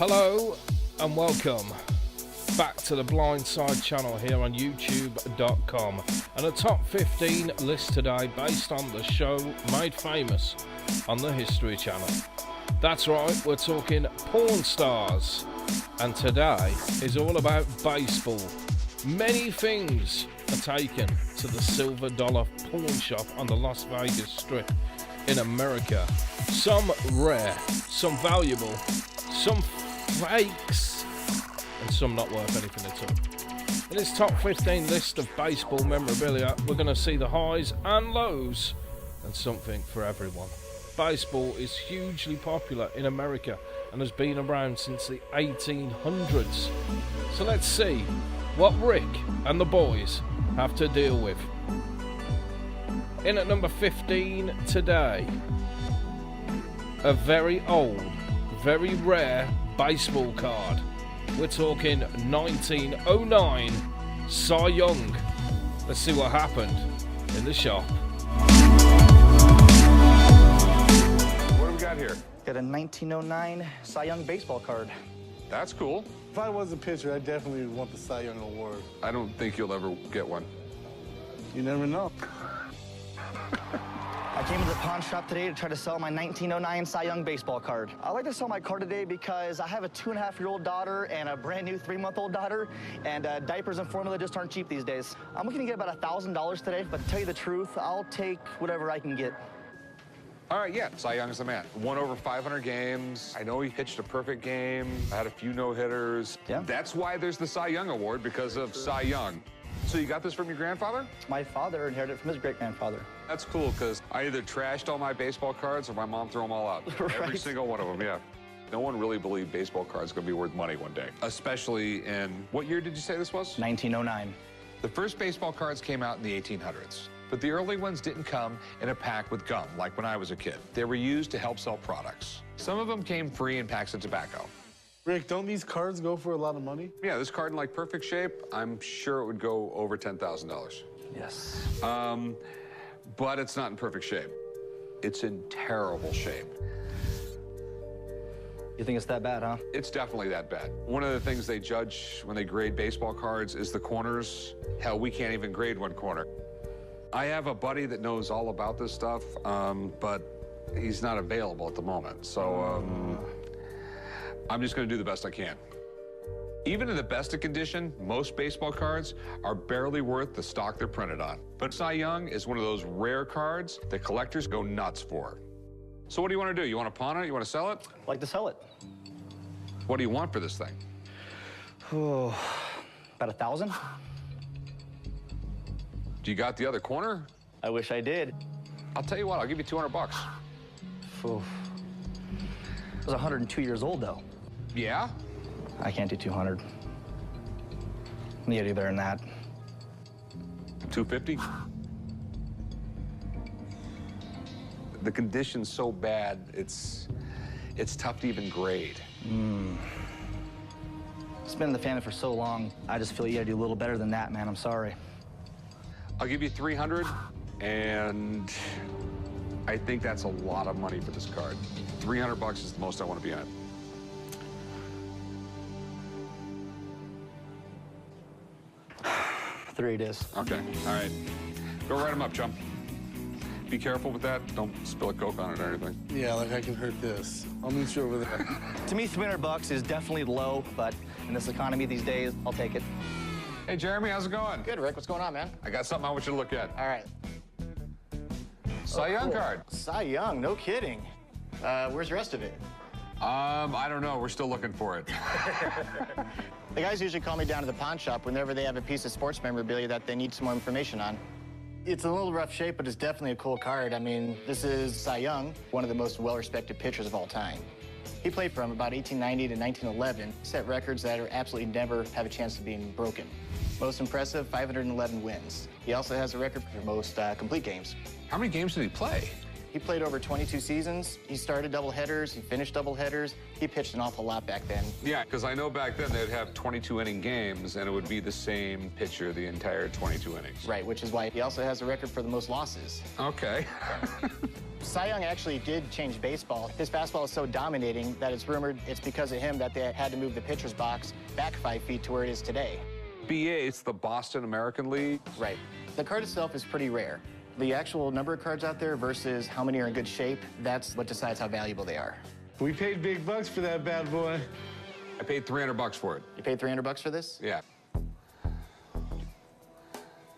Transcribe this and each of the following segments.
Hello and welcome back to the Blindside channel here on youtube.com, and a top 15 list today based on the show made famous on the History Channel. That's right, we're talking porn stars, and today is all about baseball. Many things are taken to the Silver Dollar pawn shop on the Las Vegas Strip in America. Some rare, some valuable, some fakes, and some not worth anything at all. In this top 15 list of baseball memorabilia, we're going to see the highs and lows and something for everyone. Baseball is hugely popular in America and has been around since the 1800s. So let's see what Rick and the boys have to deal with. In at number 15 today, a very old, very rare baseball card. We're talking 1909 Cy Young. Let's see what happened in the shop. What do we got here? Got a 1909 Cy Young baseball card. That's cool. If I was a pitcher, I definitely would want the Cy Young Award. I don't think you'll ever get one. You never know. I came to the pawn shop today to try to sell my 1909 Cy Young baseball card. I like to sell my card today because I have a 2.5-year-old daughter and a brand new 3-month-old daughter, and diapers and formula just aren't cheap these days. I'm looking to get about $1,000 today, but to tell you the truth, I'll take whatever I can get. All right, yeah, Cy Young is the man. Won over 500 games. I know he pitched a perfect game, had a few no-hitters. Yeah. That's why there's the Cy Young Award, because of Cy Young. So you got this from your grandfather? My father inherited it from his great-grandfather. That's cool, because I either trashed all my baseball cards or my mom threw them all out. Right. Every single one of them, yeah. No one really believed baseball cards are going to be worth money one day, especially in, what year did you say this was? 1909. The first baseball cards came out in the 1800s, but the early ones didn't come in a pack with gum, like when I was a kid. They were used to help sell products. Some of them came free in packs of tobacco. Rick, don't these cards go for a lot of money? Yeah, this card in like perfect shape, I'm sure it would go over $10,000. Yes. But it's not in perfect shape. It's in terrible shape. You think it's that bad, huh? It's definitely that bad. One of the things they judge when they grade baseball cards is the corners. Hell, we can't even grade one corner. I have a buddy that knows all about this stuff, but he's not available at the moment. So I'm just going to do the best I can. Even in the best of condition, most baseball cards are barely worth the stock they're printed on. But Cy Young is one of those rare cards that collectors go nuts for. So what do you want to do? You want to pawn it? You want to sell it? I'd like to sell it. What do you want for this thing? Oh, about 1,000? Do you got the other corner? I wish I did. I'll tell you what, I'll give you 200 bucks. Oof. I was 102 years old, though. Yeah? I can't do 200. You gotta do better than that. 250? The condition's so bad, it's tough to even grade. It's been in the family for so long, I just feel you gotta do a little better than that, man. I'm sorry. I'll give you 300, and I think that's a lot of money for this card. 300 bucks is the most I want to be on it. Three it is. Okay, all right. Go write them up, chum. Be careful with that. Don't spill a Coke on it or anything. Yeah, like I can hurt this. I'll meet you over there. To me, 300 bucks is definitely low, but in this economy these days, I'll take it. Hey, Jeremy, how's it going? Good, Rick. What's going on, man? I got something I want you to look at. All right. Cy Young Cool. card. Cy Young, no kidding. Where's the rest of it? I don't know. We're still looking for it. The guys usually call me down to the pawn shop whenever they have a piece of sports memorabilia that they need some more information on. It's a little rough shape, but it's definitely a cool card. I mean, this is Cy Young, one of the most well-respected pitchers of all time. He played from about 1890 to 1911, set records that are absolutely never have a chance of being broken. Most impressive, 511 wins. He also has a record for most complete games. How many games did he play? He played over 22 seasons. He started doubleheaders. He finished doubleheaders. He pitched an awful lot back then. Yeah, because I know back then they'd have 22-inning games, and it would be the same pitcher the entire 22 innings. Right, which is why he also has a record for the most losses. Okay. Cy Young actually did change baseball. His fastball is so dominating that it's rumored it's because of him that they had to move the pitcher's box back 5 feet to where it is today. BA, it's the Boston American League. Right. The card itself is pretty rare. The actual number of cards out there versus how many are in good shape, that's what decides how valuable they are. We paid big bucks for that bad boy. I paid $300 for it. You paid $300 for this? Yeah.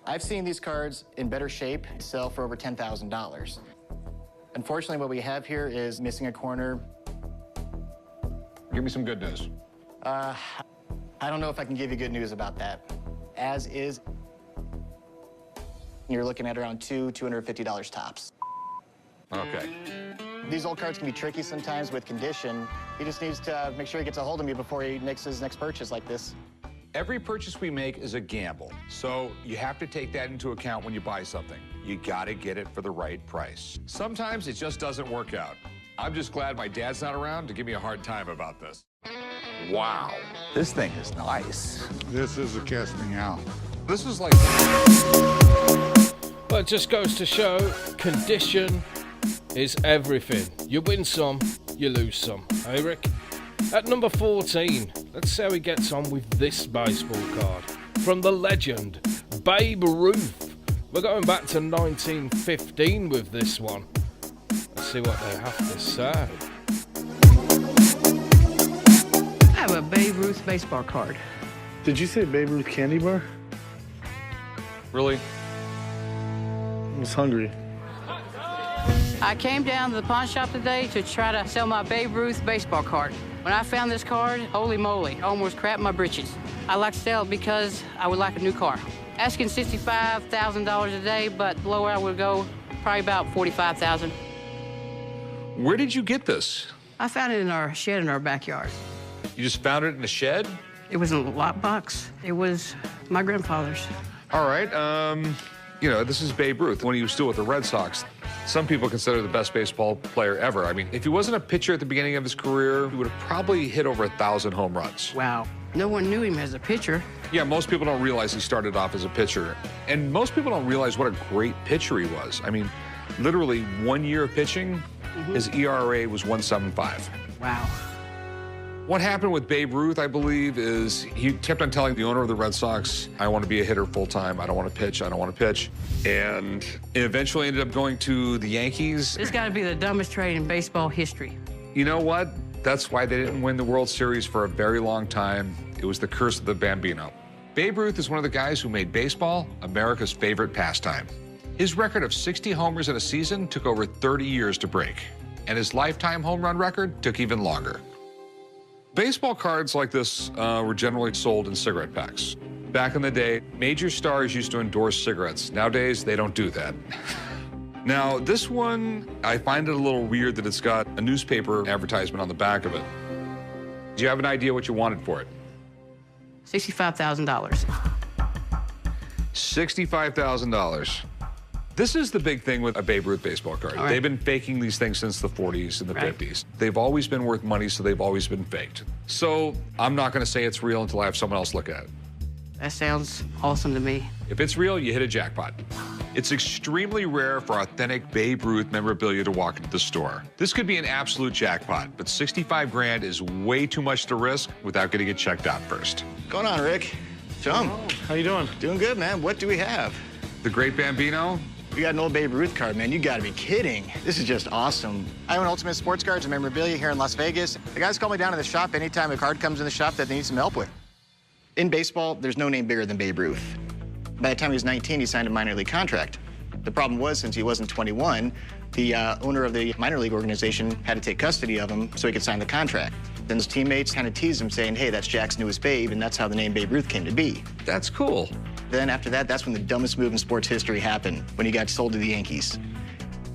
I've seen these cards in better shape sell for over $10,000. Unfortunately, what we have here is missing a corner. Give me some good news. I don't know if I can give you good news about that. As is, you're looking at around $250 tops. Okay. These old cards can be tricky sometimes with condition. He just needs to make sure he gets a hold of me before he makes his next purchase like this. Every purchase we make is a gamble, so you have to take that into account when you buy something. You gotta get it for the right price. Sometimes it just doesn't work out. I'm just glad my dad's not around to give me a hard time about this. Wow, this thing is nice. This is a casting out. This is like... But it just goes to show, condition is everything. You win some, you lose some. Hey, Rick? At number 14, let's see how he gets on with this baseball card. From the legend, Babe Ruth. We're going back to 1915 with this one. Let's see what they have to say. I have a Babe Ruth baseball card. Did you say Babe Ruth candy bar? Really? I was hungry. I came down to the pawn shop today to try to sell my Babe Ruth baseball card. When I found this card, holy moly, I almost crapped my britches. I like to sell it because I would like a new car. Asking $65,000 a day, but the lower I would go, probably about $45,000. Where did you get this? I found it in our shed in our backyard. You just found it in a shed? It was in a lockbox. It was my grandfather's. All right, you know, this is Babe Ruth when he was still with the Red Sox. Some people consider the best baseball player ever. I mean, if he wasn't a pitcher at the beginning of his career, he would have probably hit over 1,000 home runs. Wow. No one knew him as a pitcher. Yeah, most people don't realize he started off as a pitcher. And most people don't realize what a great pitcher he was. I mean, literally 1 year of pitching, his ERA was 1.75. Wow. What happened with Babe Ruth, I believe, is he kept on telling the owner of the Red Sox, I want to be a hitter full-time. I don't want to pitch. I don't want to pitch. And it eventually ended up going to the Yankees. This got to be the dumbest trade in baseball history. You know what? That's why they didn't win the World Series for a very long time. It was the curse of the Bambino. Babe Ruth is one of the guys who made baseball America's favorite pastime. His record of 60 homers in a season took over 30 years to break. And his lifetime home run record took even longer. Baseball cards like this were generally sold in cigarette packs. Back in the day, major stars used to endorse cigarettes. Nowadays, they don't do that. Now, this one, I find it a little weird that it's got a newspaper advertisement on the back of it. Do you have an idea what you wanted for it? $65,000. $65,000. This is the big thing with a Babe Ruth baseball card. Right. They've been faking these things since the 40s and the 50s. They've always been worth money, so they've always been faked. So I'm not going to say it's real until I have someone else look at it. That sounds awesome to me. If it's real, you hit a jackpot. It's extremely rare for authentic Babe Ruth memorabilia to walk into the store. This could be an absolute jackpot, but 65 grand is way too much to risk without getting it checked out first. What's going on, Rick? Chum. How you doing? Doing good, man. What do we have? The Great Bambino? We got an old Babe Ruth card, man. You gotta be kidding. This is just awesome. I own Ultimate Sports Cards and memorabilia here in Las Vegas. The guys call me down to the shop anytime a card comes in the shop that they need some help with. In baseball, there's no name bigger than Babe Ruth. By the time he was 19, he signed a minor league contract. The problem was, since he wasn't 21, the owner of the minor league organization had to take custody of him so he could sign the contract. Then his teammates kind of teased him, saying, hey, that's Jack's newest babe, and that's how the name Babe Ruth came to be. That's cool. Then after that, that's when the dumbest move in sports history happened, when he got sold to the Yankees.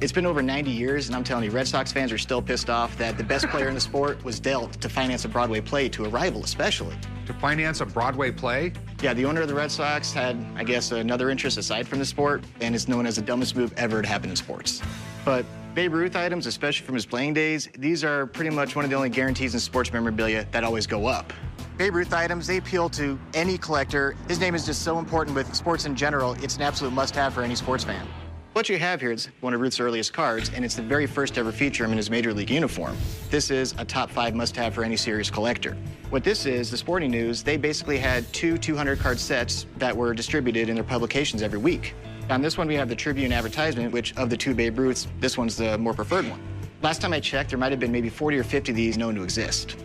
It's been over 90 years, and I'm telling you, Red Sox fans are still pissed off that the best player in the sport was dealt to finance a Broadway play to a rival, especially. To finance a Broadway play? Yeah, the owner of the Red Sox had, I guess, another interest aside from the sport, and it's known as the dumbest move ever to happen in sports. But Babe Ruth items, especially from his playing days, these are pretty much one of the only guarantees in sports memorabilia that always go up. Babe Ruth items, they appeal to any collector. His name is just so important with sports in general, it's an absolute must-have for any sports fan. What you have here is one of Ruth's earliest cards, and it's the very first ever feature him in his Major League uniform. This is a top 5 must-have for any serious collector. What this is, the Sporting News, they basically had 2 200-card sets that were distributed in their publications every week. On this one, we have the Tribune advertisement, which of the 2 Babe Ruths, this one's the more preferred one. Last time I checked, there might have been maybe 40 or 50 of these known to exist.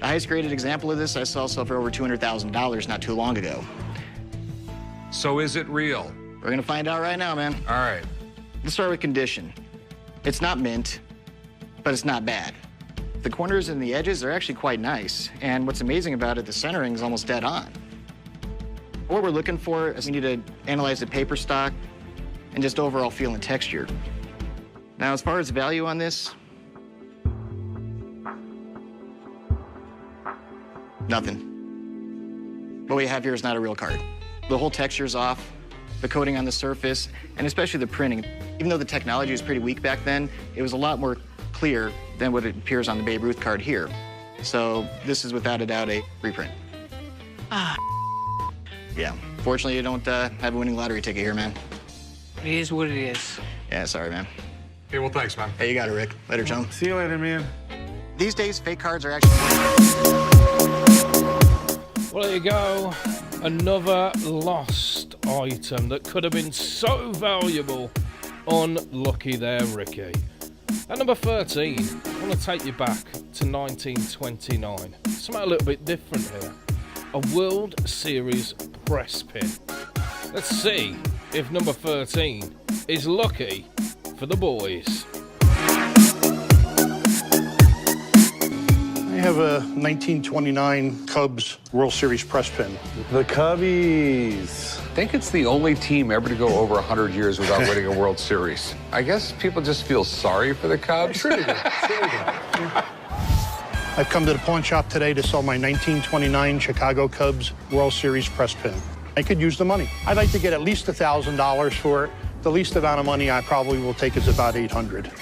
The highest graded example of this I saw sell for over $200,000 not too long ago. So is it real? We're gonna find out right now, man. All right. Let's start with condition. It's not mint, but it's not bad. The corners and the edges are actually quite nice, and what's amazing about it, the centering is almost dead on. What we're looking for is we need to analyze the paper stock and just overall feel and texture. Now, as far as value on this, nothing. What we have here is not a real card. The whole texture's off, the coating on the surface, and especially the printing. Even though the technology was pretty weak back then, it was a lot more clear than what it appears on the Babe Ruth card here. So this is without a doubt a reprint. Yeah, fortunately you don't have a winning lottery ticket here, man. It is what it is. Yeah, sorry, man. Hey, well, thanks, man. Hey, you got it, Rick. Later, chum. See you later, man. These days, fake cards are actually... Well, there you go. Another lost item that could have been so valuable. Unlucky there, Ricky. At number 13, I want to take you back to 1929. Something a little bit different here. A World Series press pin. Let's see if number 13 is lucky for the boys. I have a 1929 Cubs World Series press pin. The Cubbies. I think it's the only team ever to go over 100 years without winning a World Series. I guess people just feel sorry for the Cubs. I've come to the pawn shop today to sell my 1929 Chicago Cubs World Series press pin. I could use the money. I'd like to get at least $1,000 for it. The least amount of money I probably will take is about $800.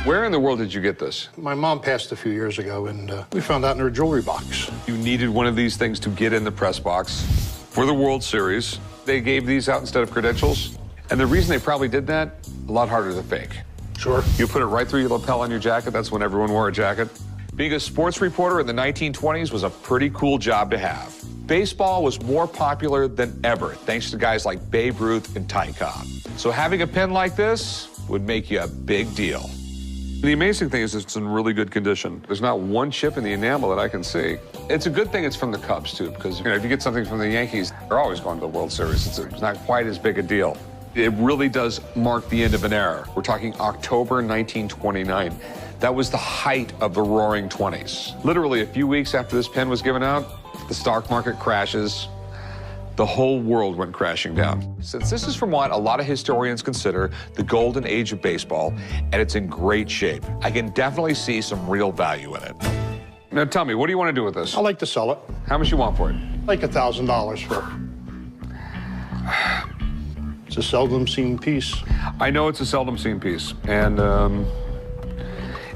Where in the world did you get this? My mom passed a few years ago, and we found out in her jewelry box. You needed one of these things to get in the press box for the World Series. They gave these out instead of credentials. And the reason they probably did that, a lot harder to fake. Sure. You put it right through your lapel on your jacket. That's when everyone wore a jacket. Being a sports reporter in the 1920s was a pretty cool job to have. Baseball was more popular than ever, thanks to guys like Babe Ruth and Ty Cobb. So having a pen like this would make you a big deal. The amazing thing is it's in really good condition. There's not one chip in the enamel that I can see. It's a good thing it's from the Cubs, too, because if you get something from the Yankees, they're always going to the World Series. It's not quite as big a deal. It really does mark the end of an era. We're talking October 1929. That was the height of the roaring 20s. Literally a few weeks after this pen was given out, the stock market crashes. The whole world went crashing down. Since this is from what a lot of historians consider the golden age of baseball, and it's in great shape, I can definitely see some real value in it. Now tell me, what do you want to do with this? I'd like to sell it. How much you want for it? Like $1,000 for it. It's a seldom seen piece. I know it's a seldom seen piece, and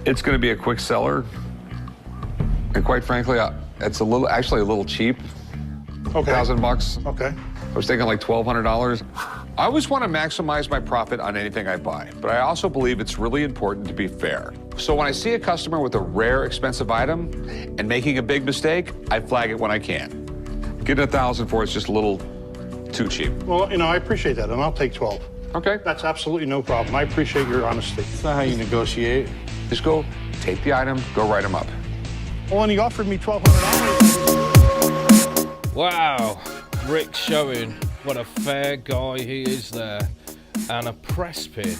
it's going to be a quick seller. And quite frankly, it's actually a little cheap. Okay. $1,000. Okay. I was thinking like $1,200. I always want to maximize my profit on anything I buy, but I also believe it's really important to be fair. So when I see a customer with a rare, expensive item and making a big mistake, I flag it when I can. Getting $1,000 for it's just a little too cheap. Well, I appreciate that, and I'll take 12. Okay. That's absolutely no problem. I appreciate your honesty. That's not how you negotiate. Just go take the item, go write them up. Well, and he offered me $1,200. Wow, Rick showing what a fair guy he is there. And a press pin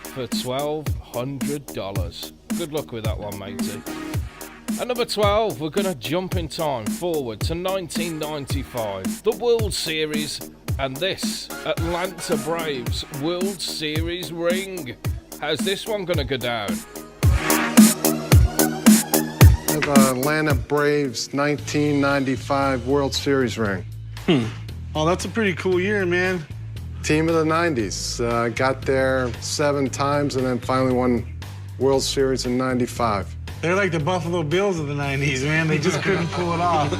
for $1,200. Good luck with that one, matey. At number 12, we're going to jump in time forward to 1995, the World Series, and this Atlanta Braves World Series ring. How's this one going to go down? The Atlanta Braves 1995 World Series ring. Oh, that's a pretty cool year, man. Team of the 90s. Got there 7 times and then finally won World Series in 95. They're like the Buffalo Bills of the 90s, man. They just couldn't pull it off.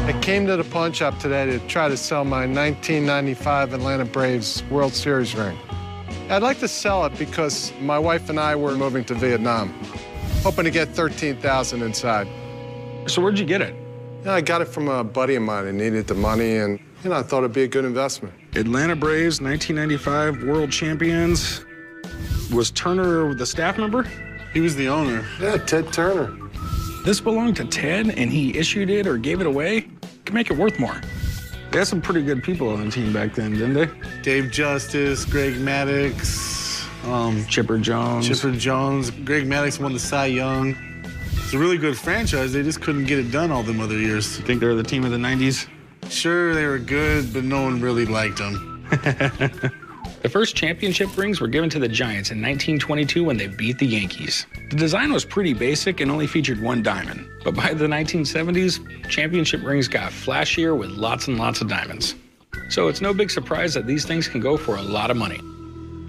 I came to the pawn shop today to try to sell my 1995 Atlanta Braves World Series ring. I'd like to sell it because my wife and I were moving to Vietnam, hoping to get $13,000 inside. So where'd you get it? Yeah, I got it from a buddy of mine who needed the money, and I thought it'd be a good investment. Atlanta Braves, 1995 World Champions. Was Turner the staff member? He was the owner. Yeah, Ted Turner. This belonged to Ted, and he issued it or gave it away? Could make it worth more. They had some pretty good people on the team back then, didn't they? Dave Justice, Greg Maddux, Chipper Jones. Greg Maddux won the Cy Young. It's a really good franchise. They just couldn't get it done all them other years. You think they were the team of the 90s? Sure, they were good, but no one really liked them. The first championship rings were given to the Giants in 1922 when they beat the Yankees. The design was pretty basic and only featured one diamond. But by the 1970s, championship rings got flashier with lots and lots of diamonds. So it's no big surprise that these things can go for a lot of money.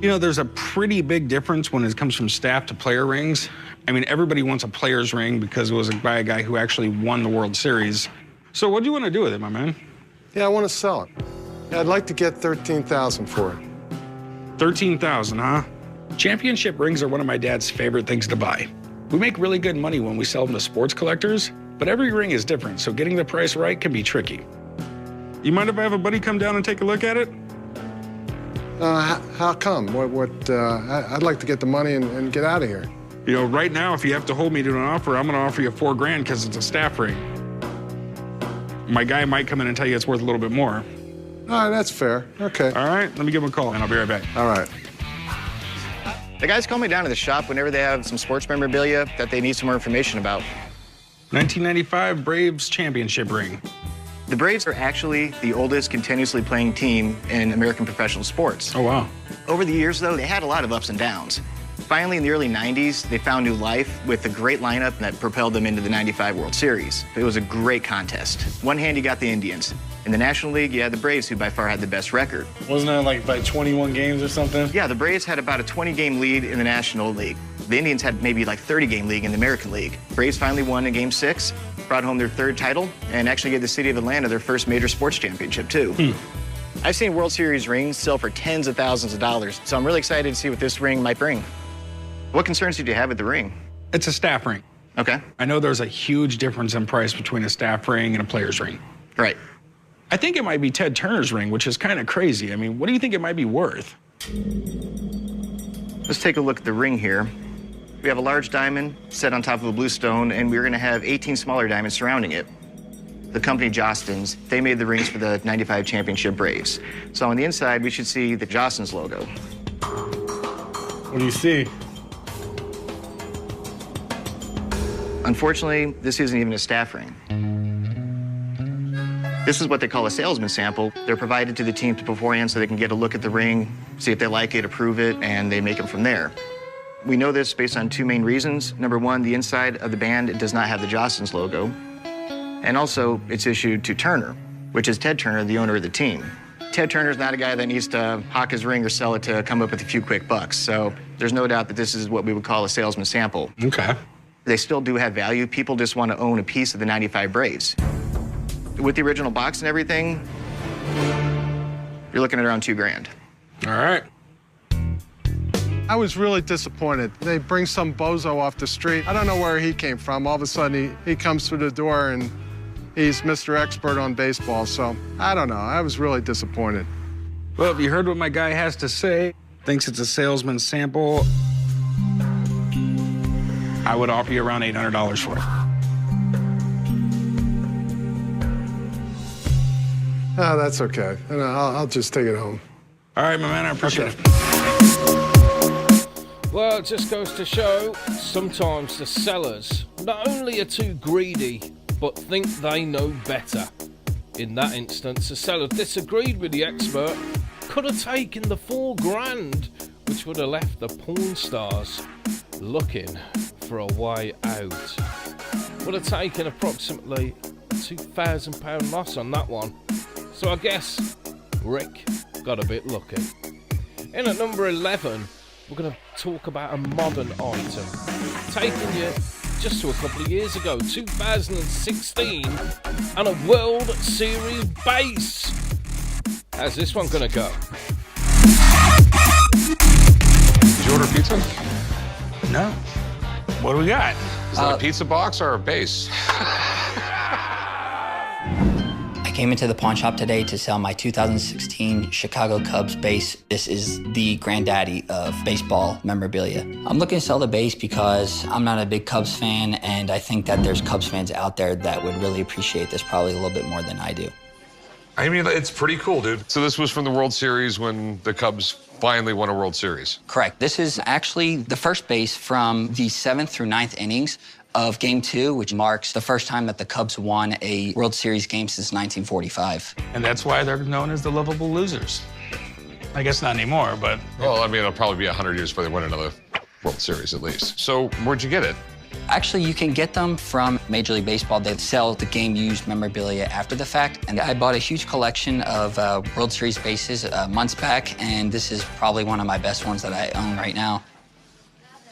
You know, there's a pretty big difference when it comes from staff to player rings. I mean, everybody wants a player's ring because it was by a guy who actually won the World Series. So what do you want to do with it, my man? Yeah, I want to sell it. Yeah, I'd like to get $13,000 for it. 13,000, huh? Championship rings are one of my dad's favorite things to buy. We make really good money when we sell them to sports collectors, but every ring is different, so getting the price right can be tricky. You mind if I have a buddy come down and take a look at it? How come? I'd like to get the money and get out of here. You know, right now, if you have to hold me to an offer, I'm gonna offer you $4,000 because it's a staff ring. My guy might come in and tell you it's worth a little bit more. All right, that's fair. Okay. All right, let me give him a call and I'll be right back. All right. The guys call me down to the shop whenever they have some sports memorabilia that they need some more information about. 1995 Braves championship ring. The Braves are actually the oldest continuously playing team in American professional sports. Oh, wow. Over the years, though, they had a lot of ups and downs. Finally, in the early 90s, they found new life with a great lineup that propelled them into the 95 World Series. It was a great contest. One hand, you got the Indians. In the National League, you had the Braves, who by far had the best record. Wasn't that like by 21 games or something? Yeah, the Braves had about a 20-game lead in the National League. The Indians had maybe like 30-game lead in the American League. Braves finally won in Game 6, brought home their third title, and actually gave the city of Atlanta their first major sports championship, too. I've seen World Series rings sell for tens of thousands of dollars, so I'm really excited to see what this ring might bring. What concerns did you have with the ring? It's a staff ring. Okay. I know there's a huge difference in price between a staff ring and a player's ring. Right. I think it might be Ted Turner's ring, which is kind of crazy. I mean, what do you think it might be worth? Let's take a look at the ring here. We have a large diamond set on top of a blue stone, and we're going to have 18 smaller diamonds surrounding it. The company Jostens, they made the rings for the 95 championship Braves. So on the inside, we should see the Jostens logo. What do you see? Unfortunately, this isn't even a staff ring. This is what they call a salesman sample. They're provided to the team beforehand so they can get a look at the ring, see if they like it, approve it, and they make them from there. We know this based on two main reasons. Number one, the inside of the band does not have the Jostens logo. And also, it's issued to Turner, which is Ted Turner, the owner of the team. Ted Turner's not a guy that needs to hawk his ring or sell it to come up with a few quick bucks. So there's no doubt that this is what we would call a salesman sample. Okay. They still do have value. People just want to own a piece of the 95 Braves. With the original box and everything, you're looking at around $2,000. All right. I was really disappointed. They bring some bozo off the street. I don't know where he came from. All of a sudden, he comes through the door and he's Mr. Expert on baseball. So I don't know. I was really disappointed. Well, if you heard what my guy has to say, thinks it's a salesman sample, I would offer you around $800 for it. Oh, that's okay. And I'll just take it home. All right, my man, I appreciate it. Well, it just goes to show, sometimes the sellers not only are too greedy, but think they know better. In that instance, the seller disagreed with the expert, could have taken the $4,000, which would have left the porn stars looking for a way out. Would have taken approximately a £2,000 loss on that one. So I guess Rick got a bit lucky. In at number 11, we're going to talk about a modern item, taking you just to a couple of years ago, 2016, and a World Series base. How's this one gonna go? Did you order pizza? No. What do we got? Is that a pizza box or a base? I came into the pawn shop today to sell my 2016 Chicago Cubs base. This is the granddaddy of baseball memorabilia. I'm looking to sell the base because I'm not a big Cubs fan, and I think that there's Cubs fans out there that would really appreciate this probably a little bit more than I do. I mean, it's pretty cool, dude. So this was from the World Series when the Cubs finally won a World Series. Correct. This is actually the first base from the 7th through 9th innings of Game 2, which marks the first time that the Cubs won a World Series game since 1945. And that's why they're known as the lovable losers. I guess not anymore, but... Well, I mean, it'll probably be 100 years before they win another World Series at least. So where'd you get it? Actually, you can get them from Major League Baseball. They sell the game-used memorabilia after the fact. And I bought a huge collection of World Series bases months back, and this is probably one of my best ones that I own right now.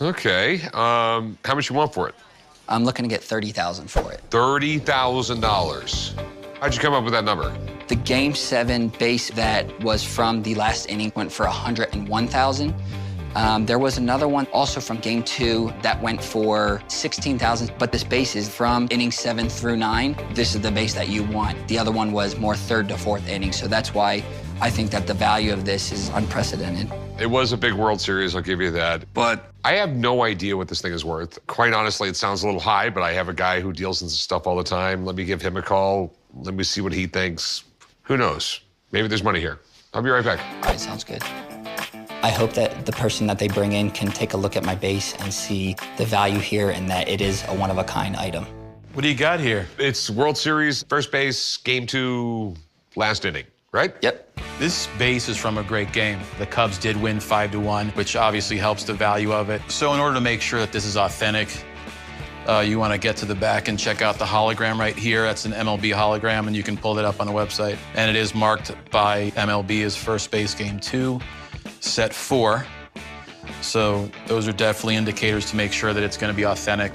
Okay. How much you want for it? I'm looking to get $30,000 for it. $30,000. How'd you come up with that number? The Game 7 base that was from the last inning went for $101,000. There was another one also from Game 2 that went for $16,000, but this base is from inning 7 through 9. This is the base that you want. The other one was more 3rd to 4th inning, so that's why I think that the value of this is unprecedented. It was a big World Series, I'll give you that. But I have no idea what this thing is worth. Quite honestly, it sounds a little high, but I have a guy who deals in this stuff all the time. Let me give him a call. Let me see what he thinks. Who knows? Maybe there's money here. I'll be right back. All right, sounds good. I hope that the person that they bring in can take a look at my base and see the value here and that it is a one-of-a-kind item. What do you got here? It's World Series, first base, Game 2, last inning, right? Yep. This base is from a great game. The Cubs did win 5-1, which obviously helps the value of it. So in order to make sure that this is authentic, you want to get to the back and check out the hologram right here. That's an MLB hologram, and you can pull it up on the website. And it is marked by MLB as first base Game 2. Set 4. So those are definitely indicators to make sure that it's going to be authentic.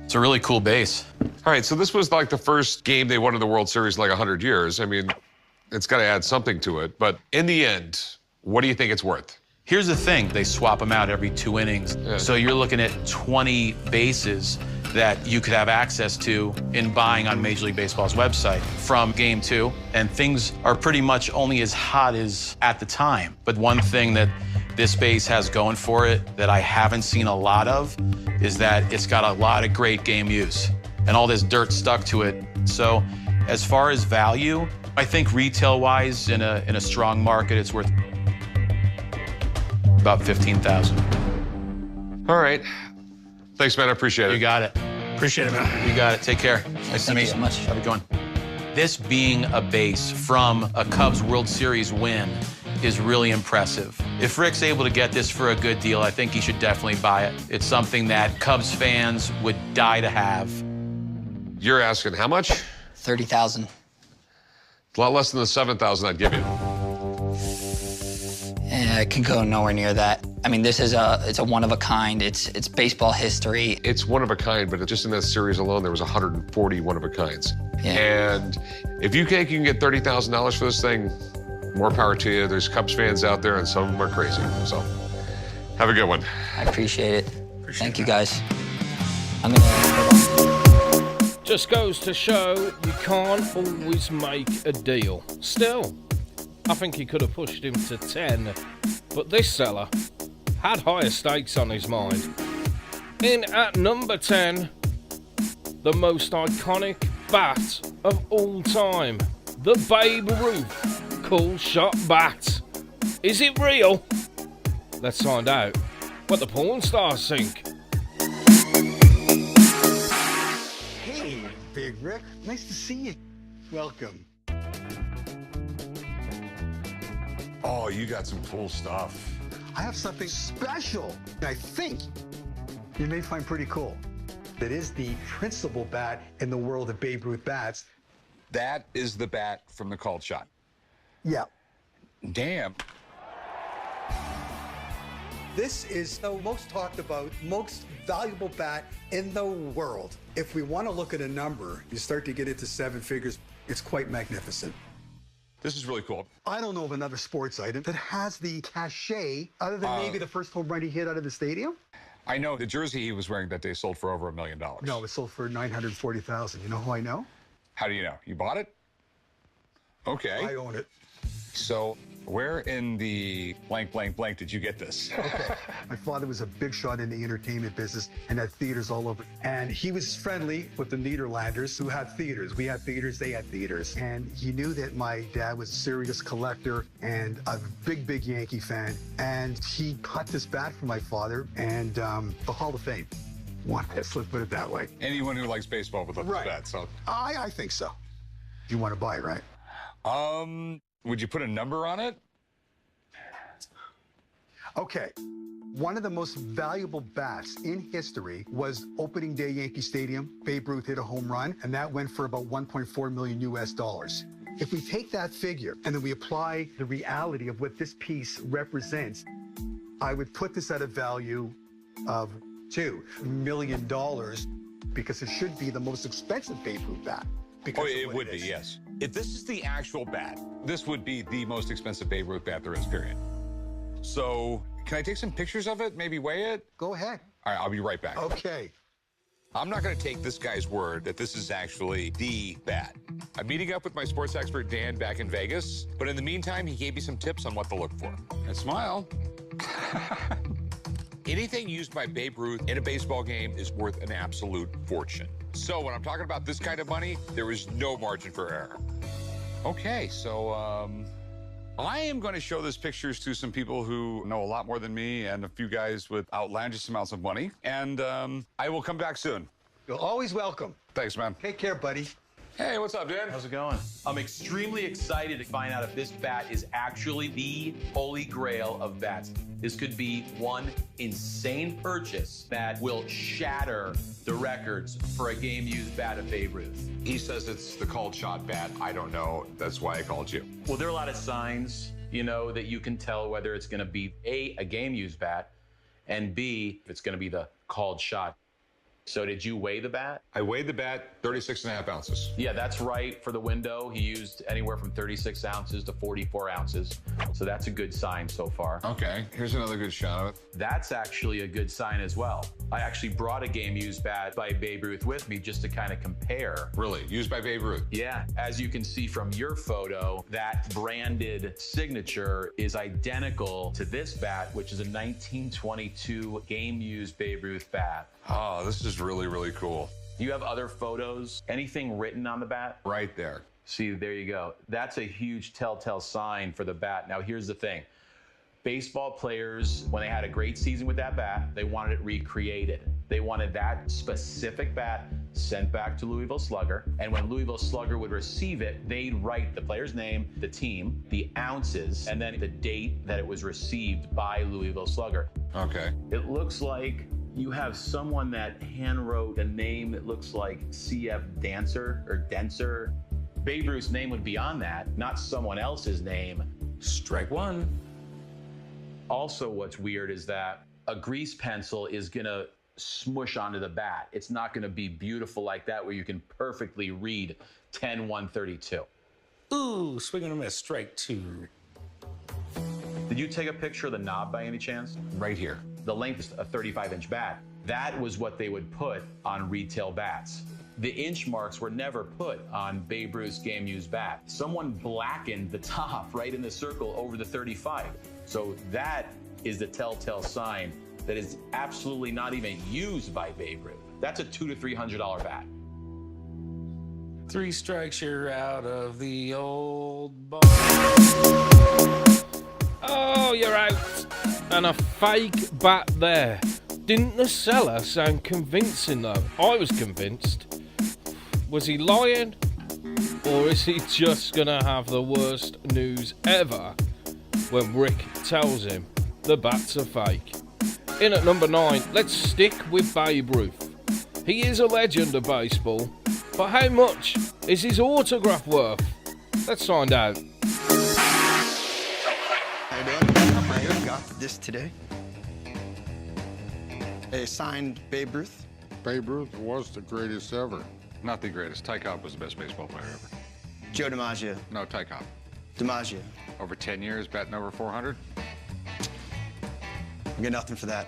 It's a really cool base. All right, so this was like the first game they won in the World Series in like 100 years. I mean, it's got to add something to it. But in the end, what do you think it's worth? Here's the thing. They swap them out every 2 innings. Yeah. So you're looking at 20 bases that you could have access to in buying on Major League Baseball's website from Game 2. And things are pretty much only as hot as at the time. But one thing that this base has going for it that I haven't seen a lot of is that it's got a lot of great game use and all this dirt stuck to it. So as far as value, I think retail-wise in a strong market, it's worth about $15,000. All right. Thanks, man. I appreciate it. You got it. Appreciate it, man. You got it. Take care. Nice to meet you. Thank you so much. Have a good one. This being a base from a Cubs World Series win is really impressive. If Rick's able to get this for a good deal, I think he should definitely buy it. It's something that Cubs fans would die to have. You're asking how much? $30,000. A lot less than the $7,000 I'd give you. I can go nowhere near that. I mean, this is it's a one-of-a-kind. It's baseball history. It's one of a kind, but just in that series alone, there was 140 one-of-a-kinds. Yeah. And if you think you can get $30,000 for this thing, more power to you. There's Cubs fans out there, and some of them are crazy. So have a good one. I appreciate it. Thank you, guys. Just goes to show you can't always make a deal. Still, I think he could have pushed him to 10, but this seller had higher stakes on his mind. In at number 10, the most iconic bat of all time, the Babe Ruth cool shot bat. Is it real? Let's find out what the porn stars think. Hey, Big Rick. Nice to see you. Welcome. Oh, you got some cool stuff. I have something special I think you may find pretty cool. It is the principal bat in the world of Babe Ruth bats. That is the bat from the called shot. Yeah. Damn. This is the most talked about, most valuable bat in the world. If we want to look at a number, you start to get into seven figures. It's quite magnificent. This is really cool. I don't know of another sports item that has the cachet, other than maybe the first home run he hit out of the stadium. I know the jersey he was wearing that day sold for over $1 million. No, it sold for $940,000. You know who I know? How do you know? You bought it? Okay. I own it. So where in the blank, blank, blank did you get this? Okay. My father was a big shot in the entertainment business and had theaters all over. And he was friendly with the Nederlanders who had theaters. We had theaters, they had theaters. And he knew that my dad was a serious collector and a big, big Yankee fan. And he got this bat for my father and the Hall of Fame. Let's put it that way. Anyone who likes baseball would love this bat, so. I think so. You want to buy it, right? Would you put a number on it? Okay. One of the most valuable bats in history was opening day Yankee Stadium. Babe Ruth hit a home run, and that went for about $1.4 million US. If we take that figure and then we apply the reality of what this piece represents, I would put this at a value of $2 million because it should be the most expensive Babe Ruth bat. Oh, it would be, yes. If this is the actual bat, this would be the most expensive Babe Ruth bat there is, period. So, can I take some pictures of it, maybe weigh it? Go ahead. All right, I'll be right back. Okay. I'm not going to take this guy's word that this is actually the bat. I'm meeting up with my sports expert, Dan, back in Vegas. But in the meantime, he gave me some tips on what to look for. And smile. Anything used by Babe Ruth in a baseball game is worth an absolute fortune. So when I'm talking about this kind of money, there is no margin for error. Okay, so I am going to show this pictures to some people who know a lot more than me and a few guys with outlandish amounts of money. And I will come back soon. You're always welcome. Thanks, man. Take care, buddy. Hey, what's up, dude? How's it going? I'm extremely excited to find out if this bat is actually the holy grail of bats. This could be one insane purchase that will shatter the records for a game-used bat of Babe Ruth. He says it's the called shot bat. I don't know. That's why I called you. Well, there are a lot of signs, you know, that you can tell whether it's going to be A, game-used bat, and B, if it's going to be the called shot. So did you weigh the bat? I weighed the bat, 36.5 ounces. Yeah, that's right for the window. He used anywhere from 36 ounces to 44 ounces. So that's a good sign so far. Okay, here's another good shot of it. That's actually a good sign as well. I actually brought a game-used bat by Babe Ruth with me just to kind of compare. Really? Used by Babe Ruth? Yeah. As you can see from your photo, that branded signature is identical to this bat, which is a 1922 game-used Babe Ruth bat. Oh, this is really, really cool. You have other photos? Anything written on the bat? Right there. See, there you go. That's a huge telltale sign for the bat. Now, here's the thing. Baseball players, when they had a great season with that bat, they wanted it recreated. They wanted that specific bat sent back to Louisville Slugger. And when Louisville Slugger would receive it, they'd write the player's name, the team, the ounces, and then the date that it was received by Louisville Slugger. Okay. It looks like you have someone that hand wrote a name that looks like C.F. Dancer or Denser. Babe Ruth's name would be on that, not someone else's name. Strike one. Also, what's weird is that a grease pencil is gonna smush onto the bat. It's not gonna be beautiful like that where you can perfectly read 10-132. Ooh, swing and a miss, strike two. Did you take a picture of the knob by any chance? Right here. The length is a 35-inch bat. That was what they would put on retail bats. The inch marks were never put on Babe Ruth's game-used bat. Someone blackened the top right in the circle over the 35. So that is the telltale sign that is absolutely not even used by Babe Ruth. That's a $200 to $300 bat. 3 strikes, you're out of the old bar. Oh, you're out. And a fake bat there. Didn't the seller sound convincing though? I was convinced. Was he lying? Or is he just gonna have the worst news ever when Rick tells him the bats are fake? In at number 9, let's stick with Babe Ruth. He is a legend of baseball, but how much is his autograph worth? Let's find out. I got this today. A signed Babe Ruth. Babe Ruth was the greatest ever. Not the greatest. Ty Cobb was the best baseball player ever. Joe DiMaggio. No, Ty Cobb. DiMaggio. Over 10 years, batting over 400. I get nothing for that.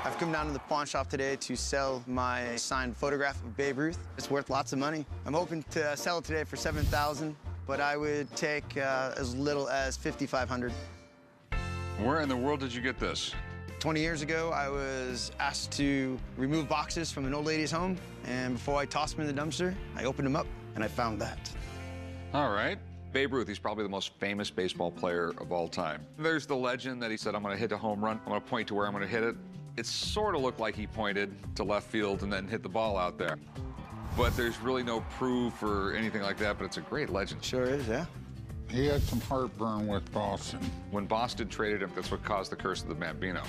I've come down to the pawn shop today to sell my signed photograph of Babe Ruth. It's worth lots of money. I'm hoping to sell it today for $7,000, but I would take as little as $5,500. Where in the world did you get this? 20 years ago, I was asked to remove boxes from an old lady's home, and before I tossed them in the dumpster, I opened them up, and I found that. All right. Babe Ruth, he's probably the most famous baseball player of all time. There's the legend that he said, I'm going to hit a home run. I'm going to point to where I'm going to hit it. It sort of looked like he pointed to left field and then hit the ball out there. But there's really no proof or anything like that, but it's a great legend. Sure is, yeah. He had some heartburn with Boston. When Boston traded him, that's what caused the curse of the Bambino.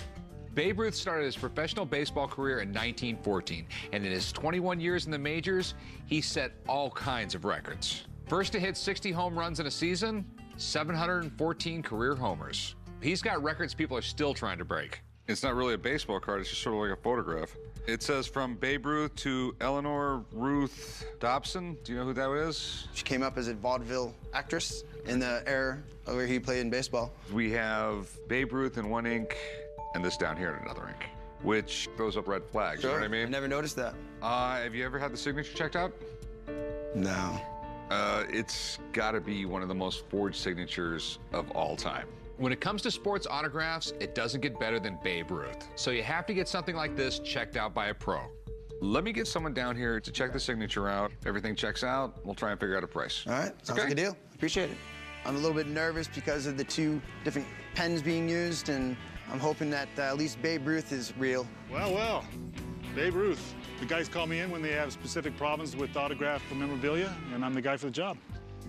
Babe Ruth started his professional baseball career in 1914, and in his 21 years in the majors, he set all kinds of records. First to hit 60 home runs in a season, 714 career homers. He's got records people are still trying to break. It's not really a baseball card, it's just sort of like a photograph. It says from Babe Ruth to Eleanor Ruth Dobson. Do you know who that is? She came up as a vaudeville actress in the era where he played in baseball. We have Babe Ruth in one ink and this down here in another ink, which throws up red flags, Sure. You know what I mean? I never noticed that. Have you ever had the signature checked out? No. It's gotta be one of the most forged signatures of all time. When it comes to sports autographs, it doesn't get better than Babe Ruth. So you have to get something like this checked out by a pro. Let me get someone down here to check the signature out. If everything checks out, we'll try and figure out a price. All right, sounds like a deal. Appreciate it. I'm a little bit nervous because of the two different pens being used, and I'm hoping that at least Babe Ruth is real. Well, Babe Ruth. The guys call me in when they have specific problems with autograph memorabilia, and I'm the guy for the job.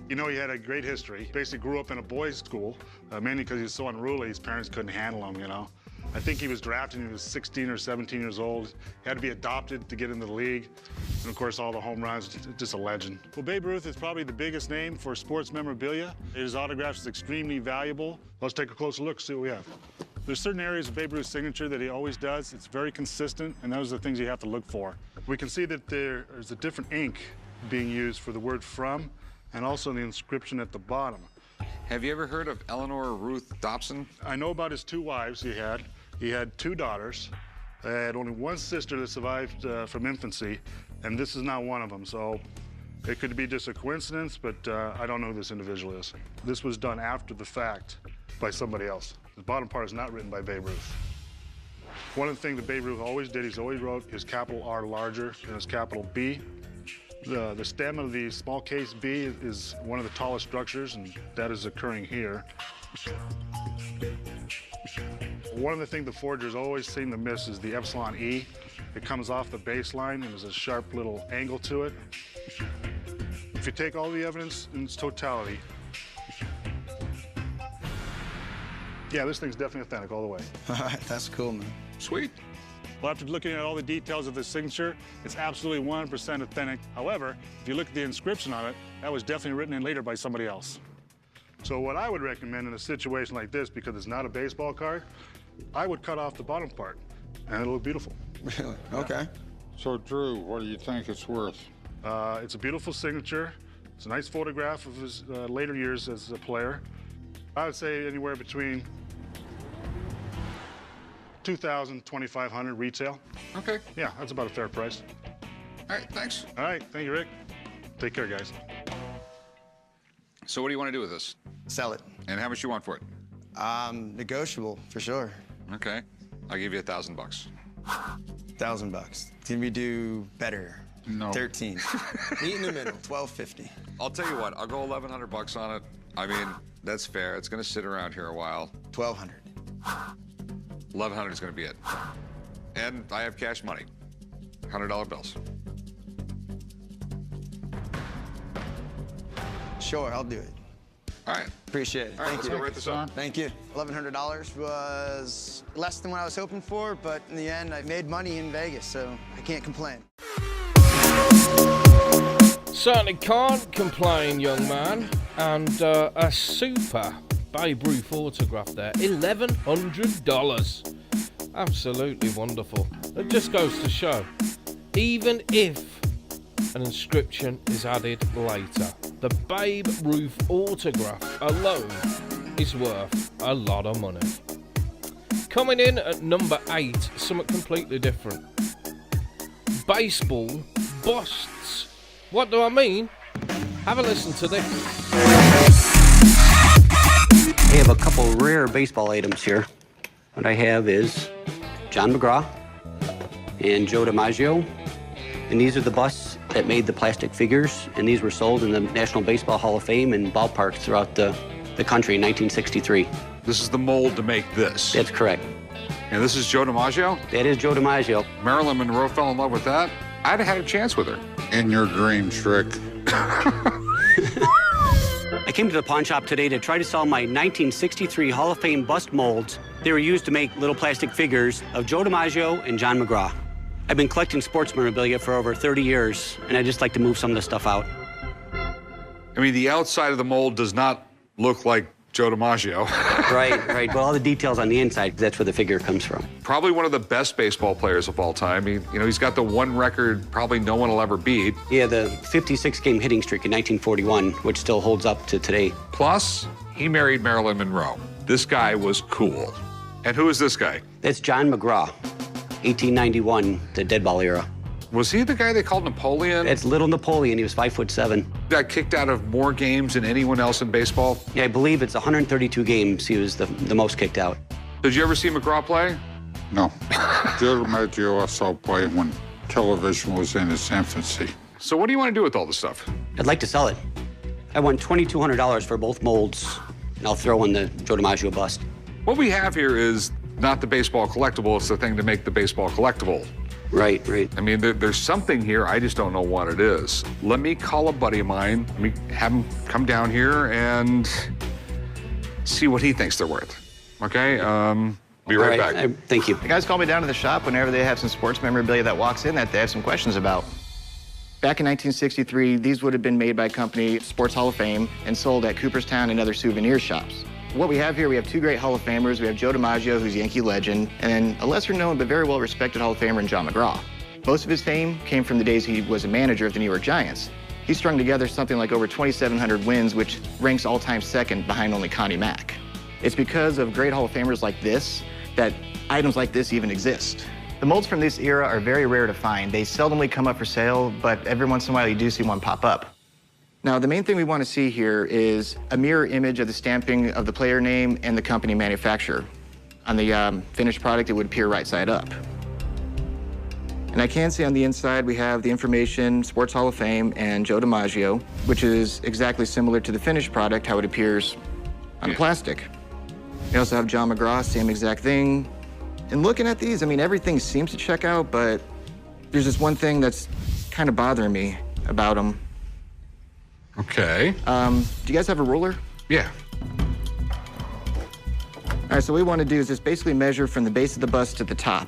You know, he had a great history. Basically grew up in a boys' school, mainly because he was so unruly, his parents couldn't handle him, you know. I think he was drafted when he was 16 or 17 years old. He had to be adopted to get into the league. And of course, all the home runs, just a legend. Well, Babe Ruth is probably the biggest name for sports memorabilia. His autograph is extremely valuable. Let's take a closer look, see what we have. There's certain areas of Babe Ruth's signature that he always does. It's very consistent, and those are the things you have to look for. We can see that there's a different ink being used for the word from, and also the inscription at the bottom. Have you ever heard of Eleanor Ruth Dobson? I know about his two wives he had. He had two daughters. They had only one sister that survived from infancy, and this is not one of them. So it could be just a coincidence, but I don't know who this individual is. This was done after the fact by somebody else. The bottom part is not written by Babe Ruth. One of the things that Babe Ruth always did, he's always wrote his capital R larger than his capital B. The stem of the small case B is one of the tallest structures, and that is occurring here. One of the things the forgers always seem to miss is the epsilon E. It comes off the baseline, and there's a sharp little angle to it. If you take all the evidence in its totality, yeah, this thing's definitely authentic all the way. All right, that's cool, man. Sweet. Well, after looking at all the details of the signature, it's absolutely 100% authentic. However, if you look at the inscription on it, that was definitely written in later by somebody else. So what I would recommend in a situation like this, because it's not a baseball card, I would cut off the bottom part, and it'll look beautiful. Really? Okay. So, Drew, what do you think it's worth? It's a beautiful signature. It's a nice photograph of his later years as a player. I would say anywhere between $2,000, $2,500 retail. Okay. Yeah, that's about a fair price. All right, thanks. All right, thank you, Rick. Take care, guys. So what do you want to do with this? Sell it. And how much you want for it? Negotiable, for sure. Okay. I'll give you $1,000. $1,000. Can we do better? No. 13. Meet in the middle, $1,250. I'll tell you what, I'll go $1,100 on it. I mean, that's fair. It's going to sit around here a while. $1,200. $1,100 is going to be it. And I have cash money. $100 bills. Sure, I'll do it. All right. Appreciate it. All right, Thank let's you. go write this up. Thank you. $1,100 was less than what I was hoping for, but in the end, I made money in Vegas, so I can't complain. Certainly can't complain, young man. And a super Babe Ruth autograph there. $1,100. Absolutely wonderful. It just goes to show, even if an inscription is added later, the Babe Ruth autograph alone is worth a lot of money. Coming in at number 8, something completely different. Baseball busts. What do I mean? Have a listen to this. I have a couple rare baseball items here. What I have is John McGraw and Joe DiMaggio. And these are the busts that made the plastic figures, and these were sold in the National Baseball Hall of Fame and ballparks throughout the country in 1963. This is the mold to make this. That's correct. And this is Joe DiMaggio? That is Joe DiMaggio. Marilyn Monroe fell in love with that. I'd have had a chance with her. In your dream, Trick. I came to the pawn shop today to try to sell my 1963 Hall of Fame bust molds. They were used to make little plastic figures of Joe DiMaggio and John McGraw. I've been collecting sports memorabilia for over 30 years, and I just like to move some of the stuff out. I mean, the outside of the mold does not look like Joe DiMaggio. Right. But all the details on the inside, that's where the figure comes from. Probably one of the best baseball players of all time. He's got the one record probably no one will ever beat. Yeah, the 56-game hitting streak in 1941, which still holds up to today. Plus, he married Marilyn Monroe. This guy was cool. And who is this guy? That's John McGraw, 1891, the dead ball era. Was he the guy they called Napoleon? It's little Napoleon. He was 5'7". Got kicked out of more games than anyone else in baseball? Yeah, I believe it's 132 games. He was the most kicked out. Did you ever see McGraw play? No. Joe DiMaggio I saw play when television was in its infancy. So what do you want to do with all this stuff? I'd like to sell it. I won $2,200 for both molds, and I'll throw in the Joe DiMaggio bust. What we have here is not the baseball collectible, it's the thing to make the baseball collectible. Right. I mean, there's something here, I just don't know what it is. Let me call a buddy of mine, let me have him come down here and see what he thinks they're worth. Okay? Be right back. Thank you. The guys call me down to the shop whenever they have some sports memorabilia that walks in that they have some questions about. Back in 1963, these would have been made by a company, Sports Hall of Fame, and sold at Cooperstown and other souvenir shops. What we have here, we have two great Hall of Famers. We have Joe DiMaggio, who's a Yankee legend, and then a lesser-known but very well-respected Hall of Famer in John McGraw. Most of his fame came from the days he was a manager of the New York Giants. He strung together something like over 2,700 wins, which ranks all-time second behind only Connie Mack. It's because of great Hall of Famers like this that items like this even exist. The molds from this era are very rare to find. They seldomly come up for sale, but every once in a while you do see one pop up. Now, the main thing we want to see here is a mirror image of the stamping of the player name and the company manufacturer. On the finished product, it would appear right side up. And I can see on the inside, we have the information, Sports Hall of Fame, and Joe DiMaggio, which is exactly similar to the finished product, how it appears on the plastic. We also have John McGraw, same exact thing. And looking at these, I mean, everything seems to check out, but there's this one thing that's kind of bothering me about them. Okay. Do you guys have a ruler? Yeah. All right, so what we want to do is just basically measure from the base of the bust to the top.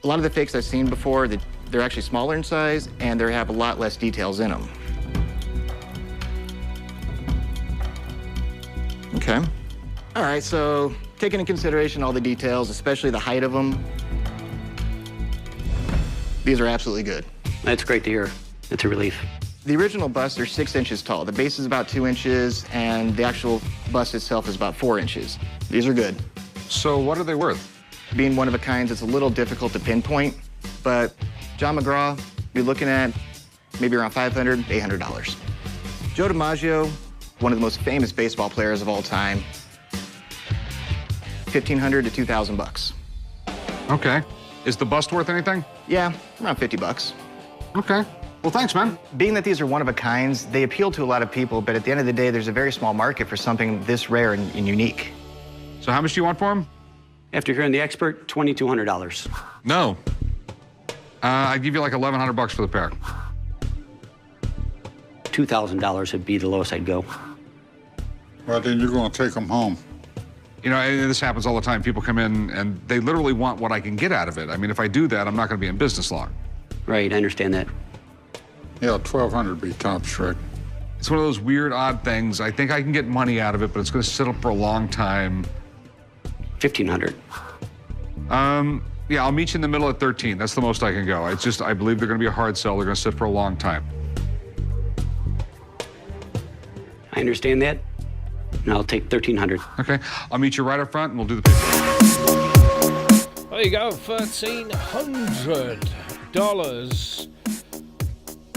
A lot of the fakes I've seen before, they're actually smaller in size, and they have a lot less details in them. Okay. All right, so taking into consideration all the details, especially the height of them, these are absolutely good. That's great to hear. It's a relief. The original busts are 6 inches tall. The base is about 2 inches, and the actual bust itself is about 4 inches. These are good. So what are they worth? Being one of a kind, it's a little difficult to pinpoint, but John McGraw, you're looking at maybe around $500, $800. Joe DiMaggio, one of the most famous baseball players of all time, $1,500 to $2,000. Okay. Is the bust worth anything? Yeah, around $50. Okay. Well, thanks, man. Being that these are one of a kinds, they appeal to a lot of people, but at the end of the day, there's a very small market for something this rare and unique. So how much do you want for them? After hearing the expert, $2,200. No. I'd give you like $1,100 for the pair. $2,000 would be the lowest I'd go. Well, then you're going to take them home. You know, and this happens all the time. People come in and they literally want what I can get out of it. I mean, if I do that, I'm not going to be in business long. Right, I understand that. Yeah, $1,200 would be top, Shrek. It's one of those weird, odd things. I think I can get money out of it, but it's going to sit up for a long time. 1,500. Yeah, I'll meet you in the middle at 13. That's the most I can go. It's just, I believe they're going to be a hard sell. They're going to sit for a long time. I understand that, and I'll take 1,300. Okay, I'll meet you right up front, and we'll do the paperwork. There you go, $1,300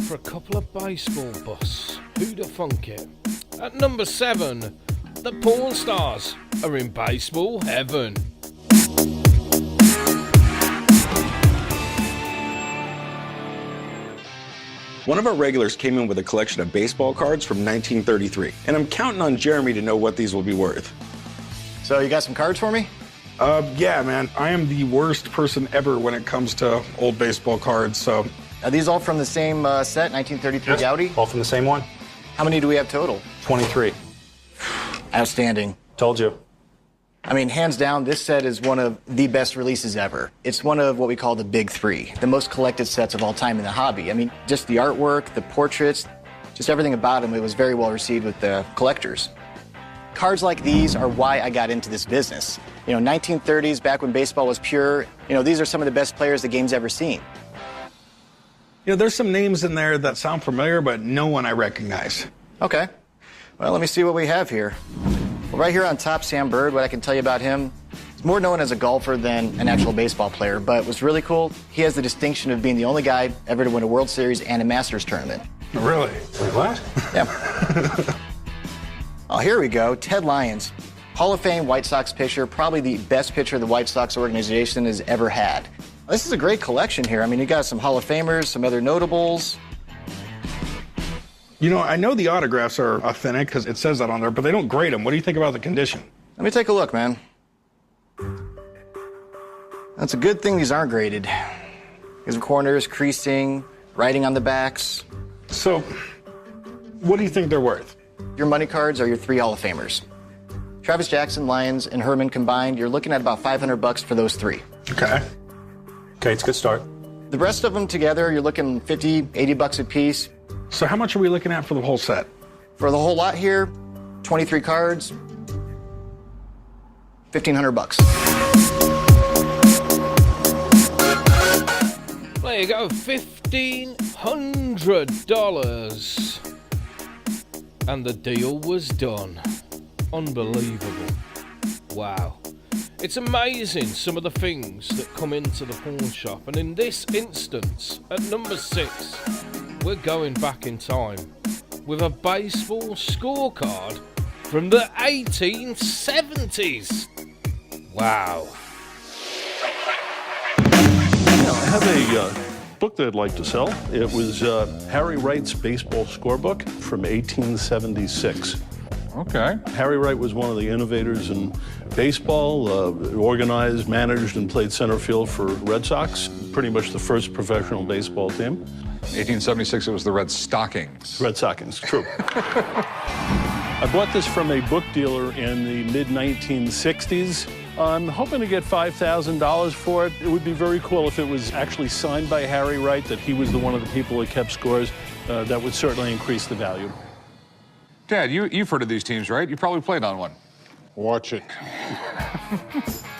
for a couple of baseball busts. Who'd have thunk it? At number 7, the porn stars are in baseball heaven. One of our regulars came in with a collection of baseball cards from 1933, and I'm counting on Jeremy to know what these will be worth. So you got some cards for me? Yeah, man. I am the worst person ever when it comes to old baseball cards, so... Are these all from the same set, 1933 Yes, Gaudi? all from the same one. How many do we have total? 23. Outstanding. Told you. I mean, hands down, this set is one of the best releases ever. It's one of what we call the big three, the most collected sets of all time in the hobby. I mean, just the artwork, the portraits, just everything about them, it was very well received with the collectors. Cards like these are why I got into this business. You know, 1930s, back when baseball was pure, you know, these are some of the best players the game's ever seen. You know, there's some names in there that sound familiar, but no one I recognize. Okay. Well, let me see what we have here. Well, right here on top, Sam Bird, what I can tell you about him, he's more known as a golfer than an actual baseball player, but what's really cool, he has the distinction of being the only guy ever to win a World Series and a Masters tournament. Really? Wait, what? Yeah. Oh, here we go. Ted Lyons, Hall of Fame White Sox pitcher, probably the best pitcher the White Sox organization has ever had. This is a great collection here. I mean, you got some Hall of Famers, some other notables. You know, I know the autographs are authentic because it says that on there, but they don't grade them. What do you think about the condition? Let me take a look, man. That's a good thing these aren't graded. These are corners, creasing, writing on the backs. So, what do you think they're worth? Your money cards are your 3 Hall of Famers. Travis Jackson, Lyons, and Herman combined, you're looking at about $500 for those 3. Okay. Okay, it's a good start. The rest of them together, you're looking $50, $80 a piece. So how much are we looking at for the whole set? For the whole lot here, 23 cards, $1,500. There you go, $1,500. And the deal was done. Unbelievable. Wow. It's amazing some of the things that come into the pawn shop, and in this instance, at number 6, we're going back in time with a baseball scorecard from the 1870s. Wow. I have a book that I'd like to sell. It was Harry Wright's baseball scorebook from 1876. Okay. Harry Wright was one of the innovators in baseball, organized, managed, and played center field for Red Sox, pretty much the first professional baseball team. 1876, it was the Red Stockings. Red Stockings, true. I bought this from a book dealer in the mid-1960s. I'm hoping to get $5,000 for it. It would be very cool if it was actually signed by Harry Wright, that he was one of the people that kept scores. That would certainly increase the value. Dad, you've heard of these teams, right? You probably played on one. Watch it.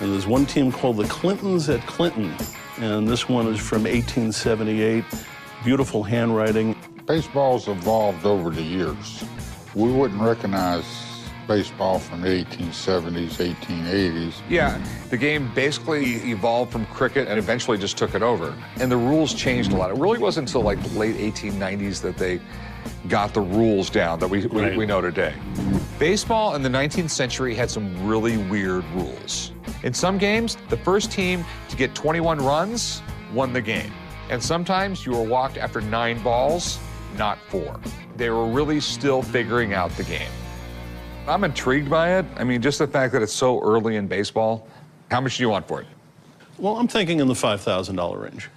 And there's one team called the Clintons at Clinton, and this one is from 1878. Beautiful handwriting. Baseball's evolved over the years. We wouldn't recognize baseball from the 1870s, 1880s. Yeah, the game basically evolved from cricket and eventually just took it over. And the rules changed a lot. It really wasn't until like the late 1890s that they got the rules down that we know today. Baseball in the 19th century had some really weird rules. In some games, the first team to get 21 runs won the game. And sometimes you were walked after 9 balls, not 4. They were really still figuring out the game. I'm intrigued by it. I mean, just the fact that it's so early in baseball. How much do you want for it? Well, I'm thinking in the $5,000 range.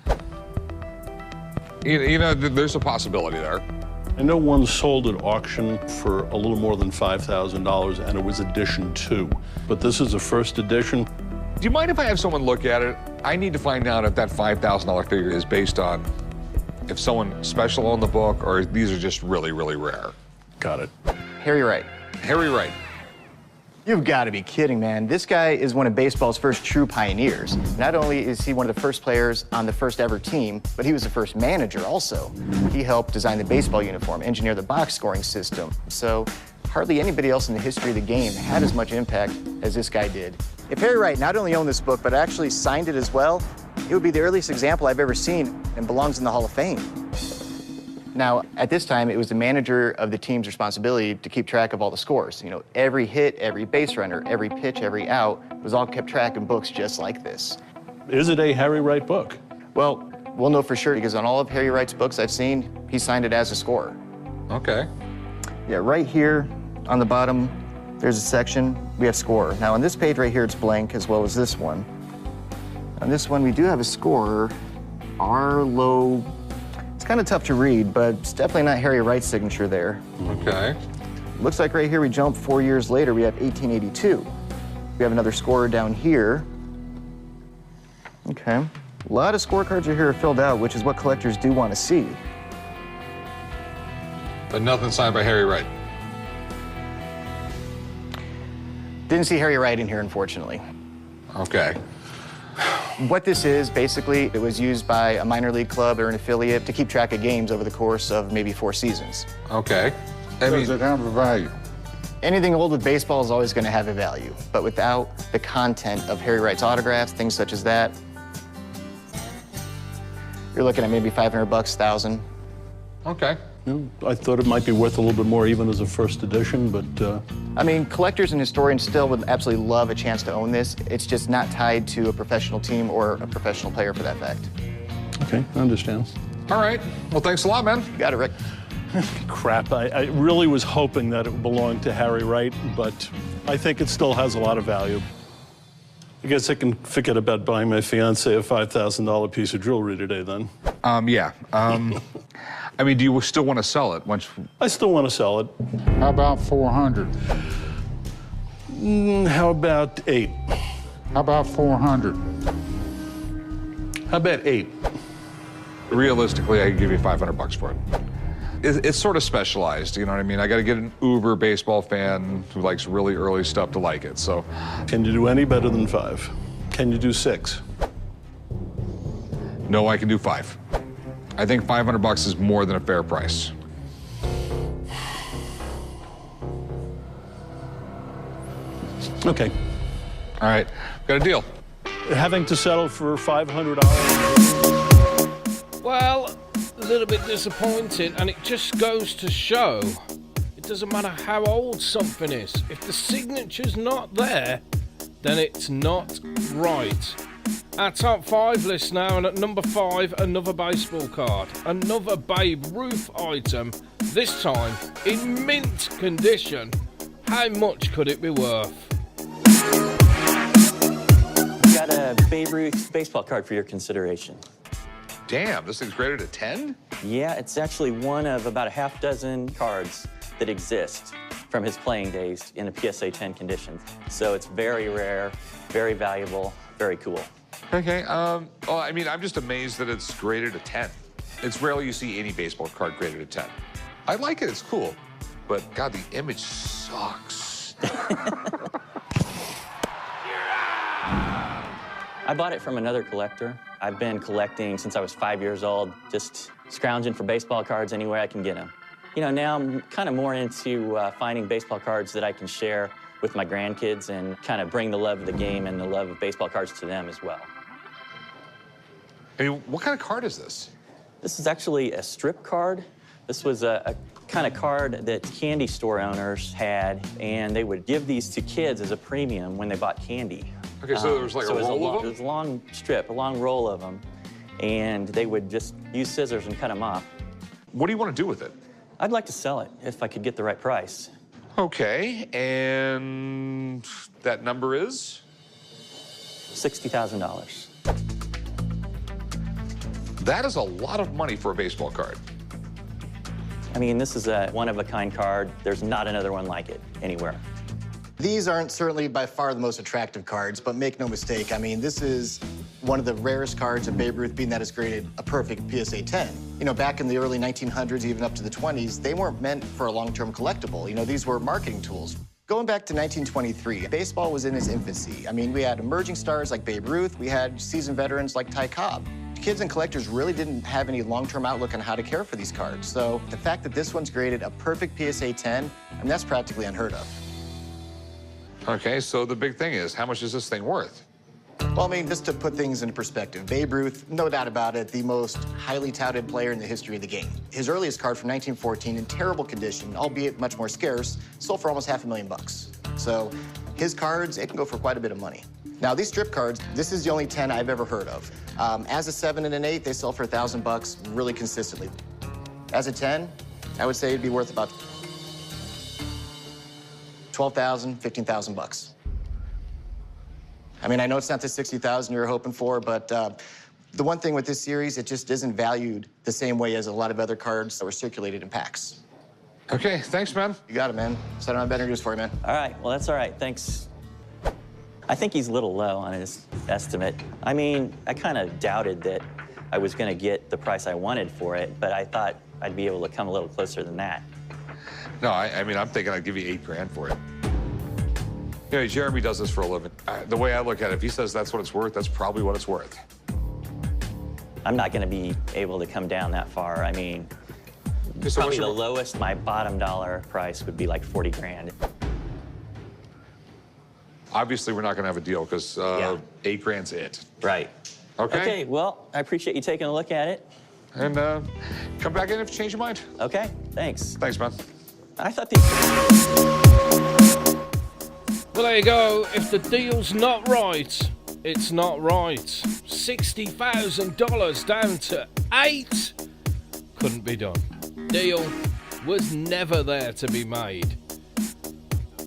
You know, there's a possibility there. I know one sold at auction for a little more than $5,000, and it was edition 2. But this is a first edition. Do you mind if I have someone look at it? I need to find out if that $5,000 figure is based on if someone special owned the book or these are just really, really rare. Got it. Harry Wright. Harry Wright. You've got to be kidding, man. This guy is one of baseball's first true pioneers. Not only is he one of the first players on the first ever team, but he was the first manager also. He helped design the baseball uniform, engineer the box scoring system. So hardly anybody else in the history of the game had as much impact as this guy did. If Harry Wright not only owned this book, but actually signed it as well, it would be the earliest example I've ever seen and belongs in the Hall of Fame. Now, at this time, it was the manager of the team's responsibility to keep track of all the scores. You know, every hit, every base runner, every pitch, every out was all kept track in books just like this. Is it a Harry Wright book? Well, we'll know for sure because on all of Harry Wright's books I've seen, he signed it as a scorer. Okay. Yeah, right here on the bottom, there's a section, we have scorer. Now, on this page right here, it's blank, as well as this one. On this one, we do have a scorer, Arlo. It's kind of tough to read, but it's definitely not Harry Wright's signature there. Okay. Looks like right here we jump 4 years later, we have 1882. We have another scorer down here. Okay. A lot of scorecards are here filled out, which is what collectors do want to see. But nothing signed by Harry Wright. Didn't see Harry Wright in here, unfortunately. Okay. What this is, basically, it was used by a minor league club or an affiliate to keep track of games over the course of maybe 4 seasons. Okay. Does it have a value? Anything old with baseball is always going to have a value, but without the content of Harry Wright's autographs, things such as that, you're looking at maybe $500, $1,000. Okay. I thought it might be worth a little bit more even as a first edition, but... I mean, collectors and historians still would absolutely love a chance to own this. It's just not tied to a professional team or a professional player for that fact. Okay, I understand. All right. Well, thanks a lot, man. You got it, Rick. Crap, I really was hoping that it belonged to Harry Wright, but I think it still has a lot of value. I guess I can forget about buying my fiance a $5,000 piece of jewelry today then. Yeah. I mean, do you still want to sell it once? I still want to sell it. How about 400? How about 8? How about 400? How about 8? Realistically, I could give you $500 for it. It's sort of specialized, you know what I mean? I got to get an uber baseball fan who likes really early stuff to like it, so. Can you do any better than 5? Can you do 6? No, I can do 5. I think $500 is more than a fair price. Okay. All right, got a deal. Having to settle for $500. Well, a little bit disappointing, and it just goes to show it doesn't matter how old something is. If the signature's not there, then it's not right. Our top 5 list now, and at number 5, another baseball card. Another Babe Ruth item, this time in mint condition. How much could it be worth? Got a Babe Ruth baseball card for your consideration. Damn, this thing's graded at 10? Yeah, it's actually one of about a half dozen cards that exist from his playing days in a PSA 10 condition. So it's very rare, very valuable, very cool. Okay, well, I mean, I'm just amazed that it's graded a 10. It's rarely you see any baseball card graded a 10. I like it, it's cool, but God, the image sucks. I bought it from another collector. I've been collecting since I was 5 years old, just scrounging for baseball cards anywhere I can get them. You know, now I'm kind of more into finding baseball cards that I can share with my grandkids and kind of bring the love of the game and the love of baseball cards to them as well. I mean, what kind of card is this? This is actually a strip card. This was a kind of card that candy store owners had, and they would give these to kids as a premium when they bought candy. Okay, so there was like a roll of them? There was a long strip, a long roll of them, and they would just use scissors and cut them off. What do you want to do with it? I'd like to sell it if I could get the right price. Okay, and that number is? $60,000. That is a lot of money for a baseball card. I mean, this is a one-of-a-kind card. There's not another one like it anywhere. These aren't certainly by far the most attractive cards, but make no mistake, I mean, this is One of the rarest cards of Babe Ruth being that it's graded a perfect PSA 10. You know, back in the early 1900s, even up to the 20s, they weren't meant for a long-term collectible. You know, these were marketing tools. Going back to 1923, baseball was in its infancy. I mean, we had emerging stars like Babe Ruth. We had seasoned veterans like Ty Cobb. Kids and collectors really didn't have any long-term outlook on how to care for these cards. So the fact that this one's graded a perfect PSA 10, I mean, that's practically unheard of. Okay, so the big thing is, how much is this thing worth? Well, I mean, just to put things into perspective, Babe Ruth, no doubt about it, the most highly touted player in the history of the game. His earliest card from 1914, in terrible condition, albeit much more scarce, sold for almost $500,000. So his cards, it can go for quite a bit of money. Now, these strip cards, this is the only 10 I've ever heard of. As a 7 and an 8, they sell for $1,000 really consistently. As a 10, I would say it'd be worth about $12,000, $15,000. I mean, I know it's not the $60,000 you were hoping for, but the one thing with this series, it just isn't valued the same way as a lot of other cards that were circulated in packs. Okay, thanks, man. You got it, man. So I don't have better news for you, man. All right, well, that's all right. Thanks. I think he's a little low on his estimate. I mean, I kind of doubted that I was going to get the price I wanted for it, but I thought I'd be able to come a little closer than that. No, I mean, I'm thinking I'd give you $8,000 for it. You know, Jeremy does this for a living. The way I look at it, if he says that's what it's worth, that's probably what it's worth. I'm not going to be able to come down that far. I mean, So probably the lowest, my bottom dollar price would be like 40 grand. Obviously, we're not going to have a deal because $8,000's it. Right. Okay. Okay, well, I appreciate you taking a look at it. And come back in if you change your mind. Okay, thanks. Thanks, man. I thought Well, there you go. If the deal's not right, it's not right. $60,000 down to $8,000. Couldn't be done. Deal was never there to be made.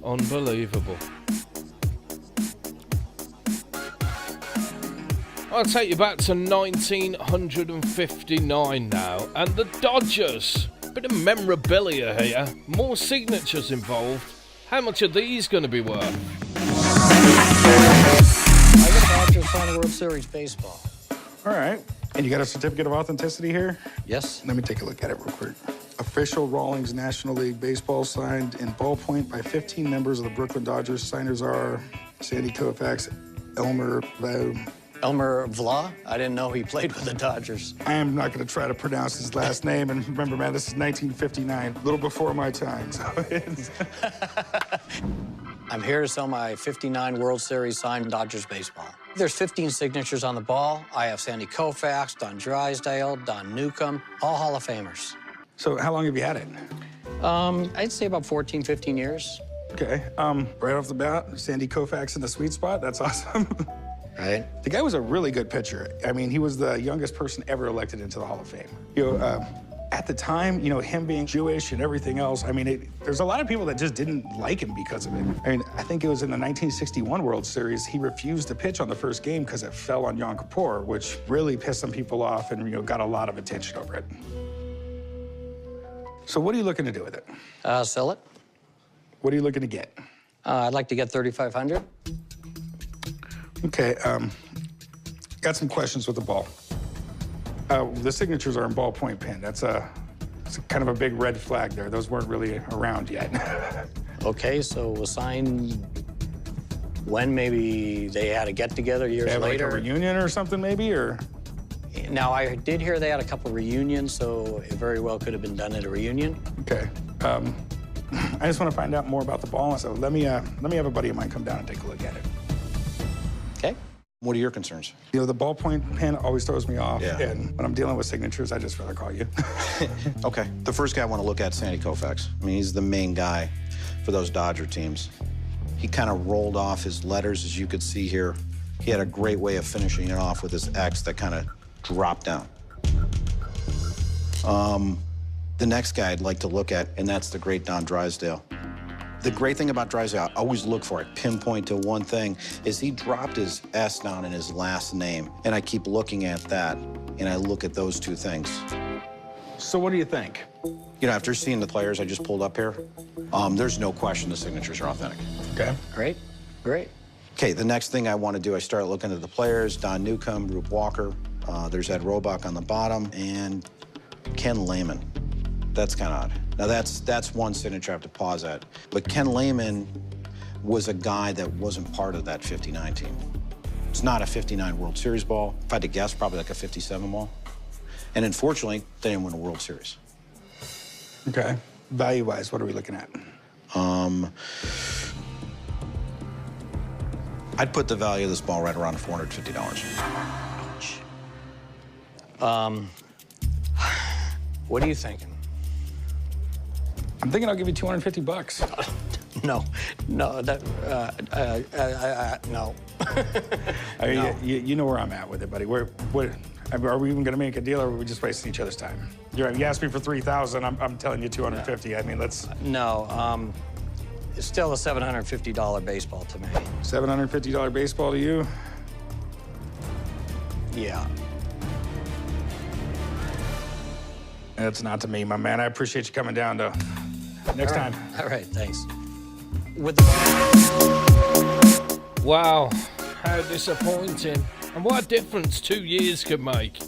Unbelievable. I'll take you back to 1959 now, and the Dodgers. Bit of memorabilia here, more signatures involved. How much are these going to be worth? I got a voucher for the World Series baseball. All right. And you got a certificate of authenticity here? Yes. Let me take a look at it real quick. Official Rawlings National League Baseball signed in ballpoint by 15 members of the Brooklyn Dodgers. Signers are Sandy Koufax, Elmer Vaux. Elmer Vla? I didn't know he played with the Dodgers. I am not going to try to pronounce his last name. And remember, man, this is 1959, a little before my time. So it's... I'm here to sell my 59 World Series signed Dodgers baseball. There's 15 signatures on the ball. I have Sandy Koufax, Don Drysdale, Don Newcomb, all Hall of Famers. So how long have you had it? I'd say about 14, 15 years. Okay. Right off the bat, Sandy Koufax in the sweet spot. That's awesome. Right. The guy was a really good pitcher. I mean, he was the youngest person ever elected into the Hall of Fame. You know, at the time, you know, him being Jewish and everything else, I mean, there's a lot of people that just didn't like him because of it. I mean, I think it was in the 1961 World Series, he refused to pitch on the first game because it fell on Yom Kippur, which really pissed some people off and, you know, got a lot of attention over it. So what are you looking to do with it? Sell it. What are you looking to get? I'd like to get $3,500. Okay, got some questions with the ball. The signatures are in ballpoint pen. It's kind of a big red flag there. Those weren't really around yet. Okay, so we'll sign when maybe they had a get-together years later? Like a reunion or something maybe, or? Now, I did hear they had a couple reunions, so it very well could have been done at a reunion. Okay. I just want to find out more about the ball, so let me have a buddy of mine come down and take a look at it. Okay. What are your concerns? You know, the ballpoint pen always throws me off, Yeah. and when I'm dealing with signatures, I just rather call you. Okay, the first guy I want to look at is Sandy Koufax. I mean, he's the main guy for those Dodger teams. He kind of rolled off his letters, as you could see here. He had a great way of finishing it off with his X that kind of dropped down. The next guy I'd like to look at, and that's the great Don Drysdale. The great thing about Drysdale, I always look for it, pinpoint to one thing, is he dropped his S down in his last name. And I keep looking at that, and I look at those two things. So what do you think? You know, after seeing the players I just pulled up here, there's no question the signatures are authentic. Okay. Great, great. Okay, the next thing I want to do, I start looking at the players, Don Newcomb, Rube Walker, there's Ed Roebuck on the bottom, and Ken Lehman. That's kind of odd. Now, that's one signature I have to pause at. But Ken Lehman was a guy that wasn't part of that 59 team. It's not a 59 World Series ball. If I had to guess, probably like a 57 ball. And unfortunately, they didn't win a World Series. Okay. Value-wise, what are we looking at? I'd put the value of this ball right around $450. What are you thinking? I'm thinking I'll give you $250. No, no. I mean, you know where I'm at with it, buddy. Are we even going to make a deal, or are we just wasting each other's time? You asked me for $3,000. I'm telling you $250. No. I mean, let's. No, it's still a $750 baseball to me. $750 baseball to you? Yeah. That's not to me, my man. I appreciate you coming down, though. Next time. All right, thanks. Wow, how disappointing. And what a difference 2 years could make.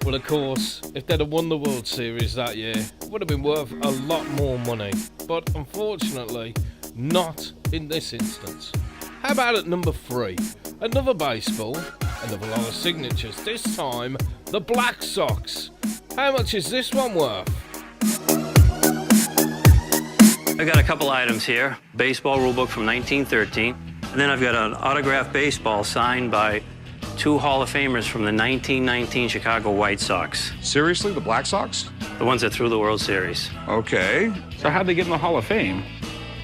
Well, of course, if they'd have won the World Series that year, it would have been worth a lot more money. But unfortunately, not in this instance. How about at number 3? Another baseball, another lot of signatures. This time, the Black Sox. How much is this one worth? I got a couple items here. Baseball rulebook from 1913. And then I've got an autographed baseball signed by 2 Hall of Famers from the 1919 Chicago White Sox. Seriously, the Black Sox? The ones that threw the World Series. Okay. So how'd they get in the Hall of Fame?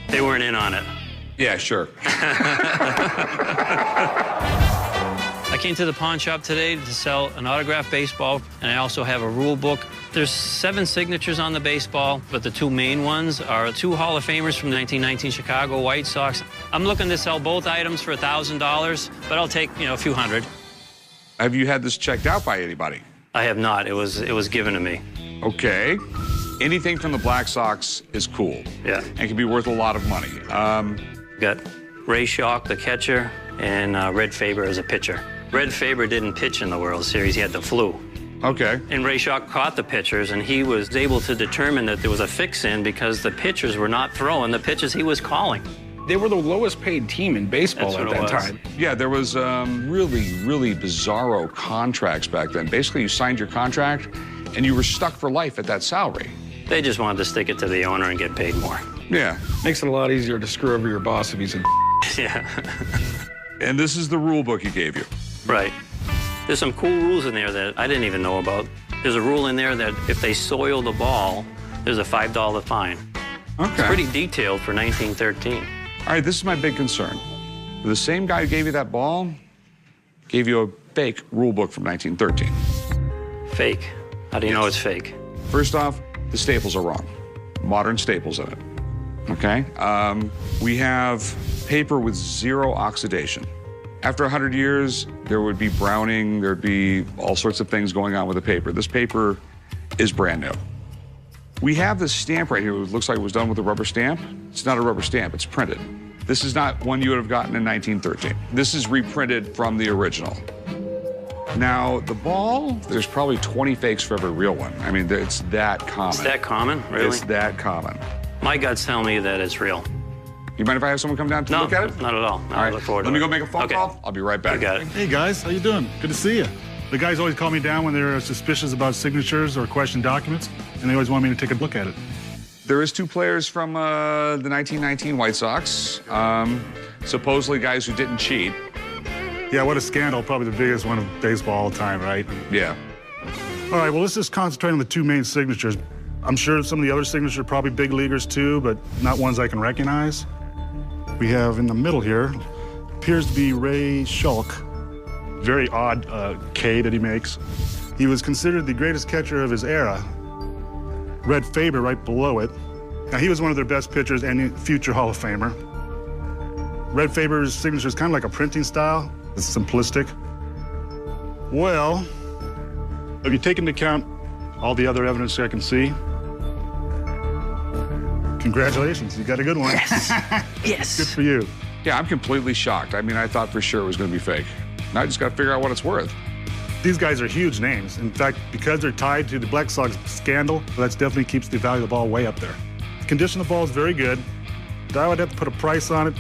They weren't in on it. Yeah, sure. I came to the pawn shop today to sell an autographed baseball, and I also have a rule book. There's 7 signatures on the baseball, but the 2 main ones are 2 Hall of Famers from the 1919 Chicago White Sox. I'm looking to sell both items for $1,000, but I'll take, a few hundred. Have you had this checked out by anybody? I have not. It was given to me. Okay. Anything from the Black Sox is cool. Yeah. And can be worth a lot of money. Got Ray Schalk, the catcher, and Red Faber as a pitcher. Red Faber didn't pitch in the World Series. He had the flu. Okay. And Ray Schalk caught the pitchers, and he was able to determine that there was a fix-in because the pitchers were not throwing the pitches he was calling. They were the lowest paid team in baseball at that time. Yeah, there was really bizarro contracts back then. Basically, you signed your contract, and you were stuck for life at that salary. They just wanted to stick it to the owner and get paid more. Yeah. Makes it a lot easier to screw over your boss if he's a Yeah. And this is the rule book he gave you. Right. There's some cool rules in there that I didn't even know about. There's a rule in there that if they soil the ball, there's a $5 fine. Okay. It's pretty detailed for 1913. All right, this is my big concern. The same guy who gave you that ball gave you a fake rule book from 1913. Fake? How do you know it's fake? First off, the staples are wrong. Modern staples in it. Okay? We have paper with 0 oxidation. After 100 years, there would be browning, there'd be all sorts of things going on with the paper. This paper is brand new. We have this stamp right here. It looks like it was done with a rubber stamp. It's not a rubber stamp, it's printed. This is not one you would have gotten in 1913. This is reprinted from the original. Now, the ball, there's probably 20 fakes for every real one. I mean, it's that common. It's that common? Really? It's that common. My guts tell me that it's real. You mind if I have someone come down to look at it? Not at all. No, I look forward to it. Let me go make a phone call. I'll be right back. You got it. Hey, guys. How you doing? Good to see you. The guys always call me down when they're suspicious about signatures or question documents, and they always want me to take a look at it. There is 2 players from the 1919 White Sox, supposedly guys who didn't cheat. Yeah, what a scandal. Probably the biggest one of baseball all time, right? Yeah. All right, well, let's just concentrate on the 2 main signatures. I'm sure some of the other signatures are probably big leaguers too, but not ones I can recognize. We have in the middle here, appears to be Ray Schalk. Very odd K that he makes. He was considered the greatest catcher of his era. Red Faber right below it. Now, he was one of their best pitchers and future Hall of Famer. Red Faber's signature is kind of like a printing style. It's simplistic. Well, if you take into account all the other evidence I can see, congratulations, you got a good one. Yes. Yes. Good for you. Yeah, I'm completely shocked. I mean, I thought for sure it was going to be fake. Now I just got to figure out what it's worth. These guys are huge names. In fact, because they're tied to the Black Sox scandal, that definitely keeps the value of the ball way up there. The condition of the ball is very good. I would have to put a price on it.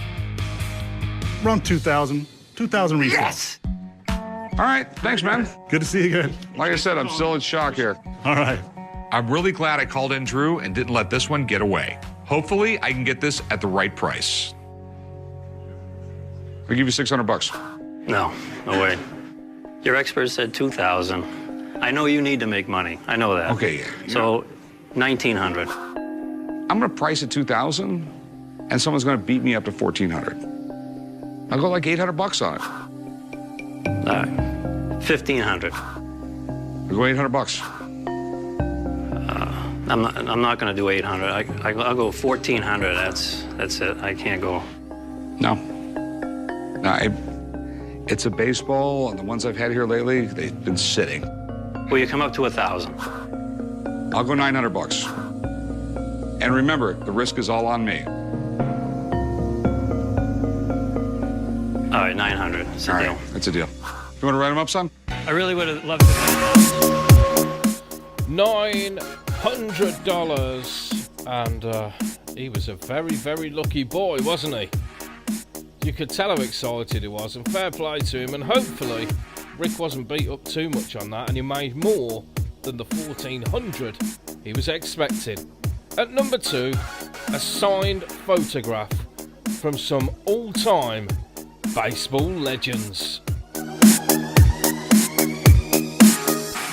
Around 2,000. 2,000 resale. Yes! All right, thanks, man. Good to see you again. Like I said, I'm still in shock here. All right. I'm really glad I called in Drew and didn't let this one get away. Hopefully, I can get this at the right price. I'll give you $600. No way. Your expert said 2,000. I know you need to make money. I know that. Okay. So, 1,900. I'm going to price it 2,000, and someone's going to beat me up to 1,400. I'll go like $800 on it. All right. 1,500. I'll go $800. I'm not going to do 800. I'll go 1,400. That's it. I can't go. No. It's a baseball, and the ones I've had here lately, they've been sitting. Will you come up to 1,000? I'll go $900. And remember, the risk is all on me. All right, 900. It's a deal. Right, it's a deal. You want to write them up, son? I really would have loved to. $900. And he was a very, very lucky boy, wasn't he? You could tell how excited he was, and fair play to him, and hopefully Rick wasn't beat up too much on that and he made more than the 1,400 he was expecting. At number 2, a signed photograph from some all-time baseball legends.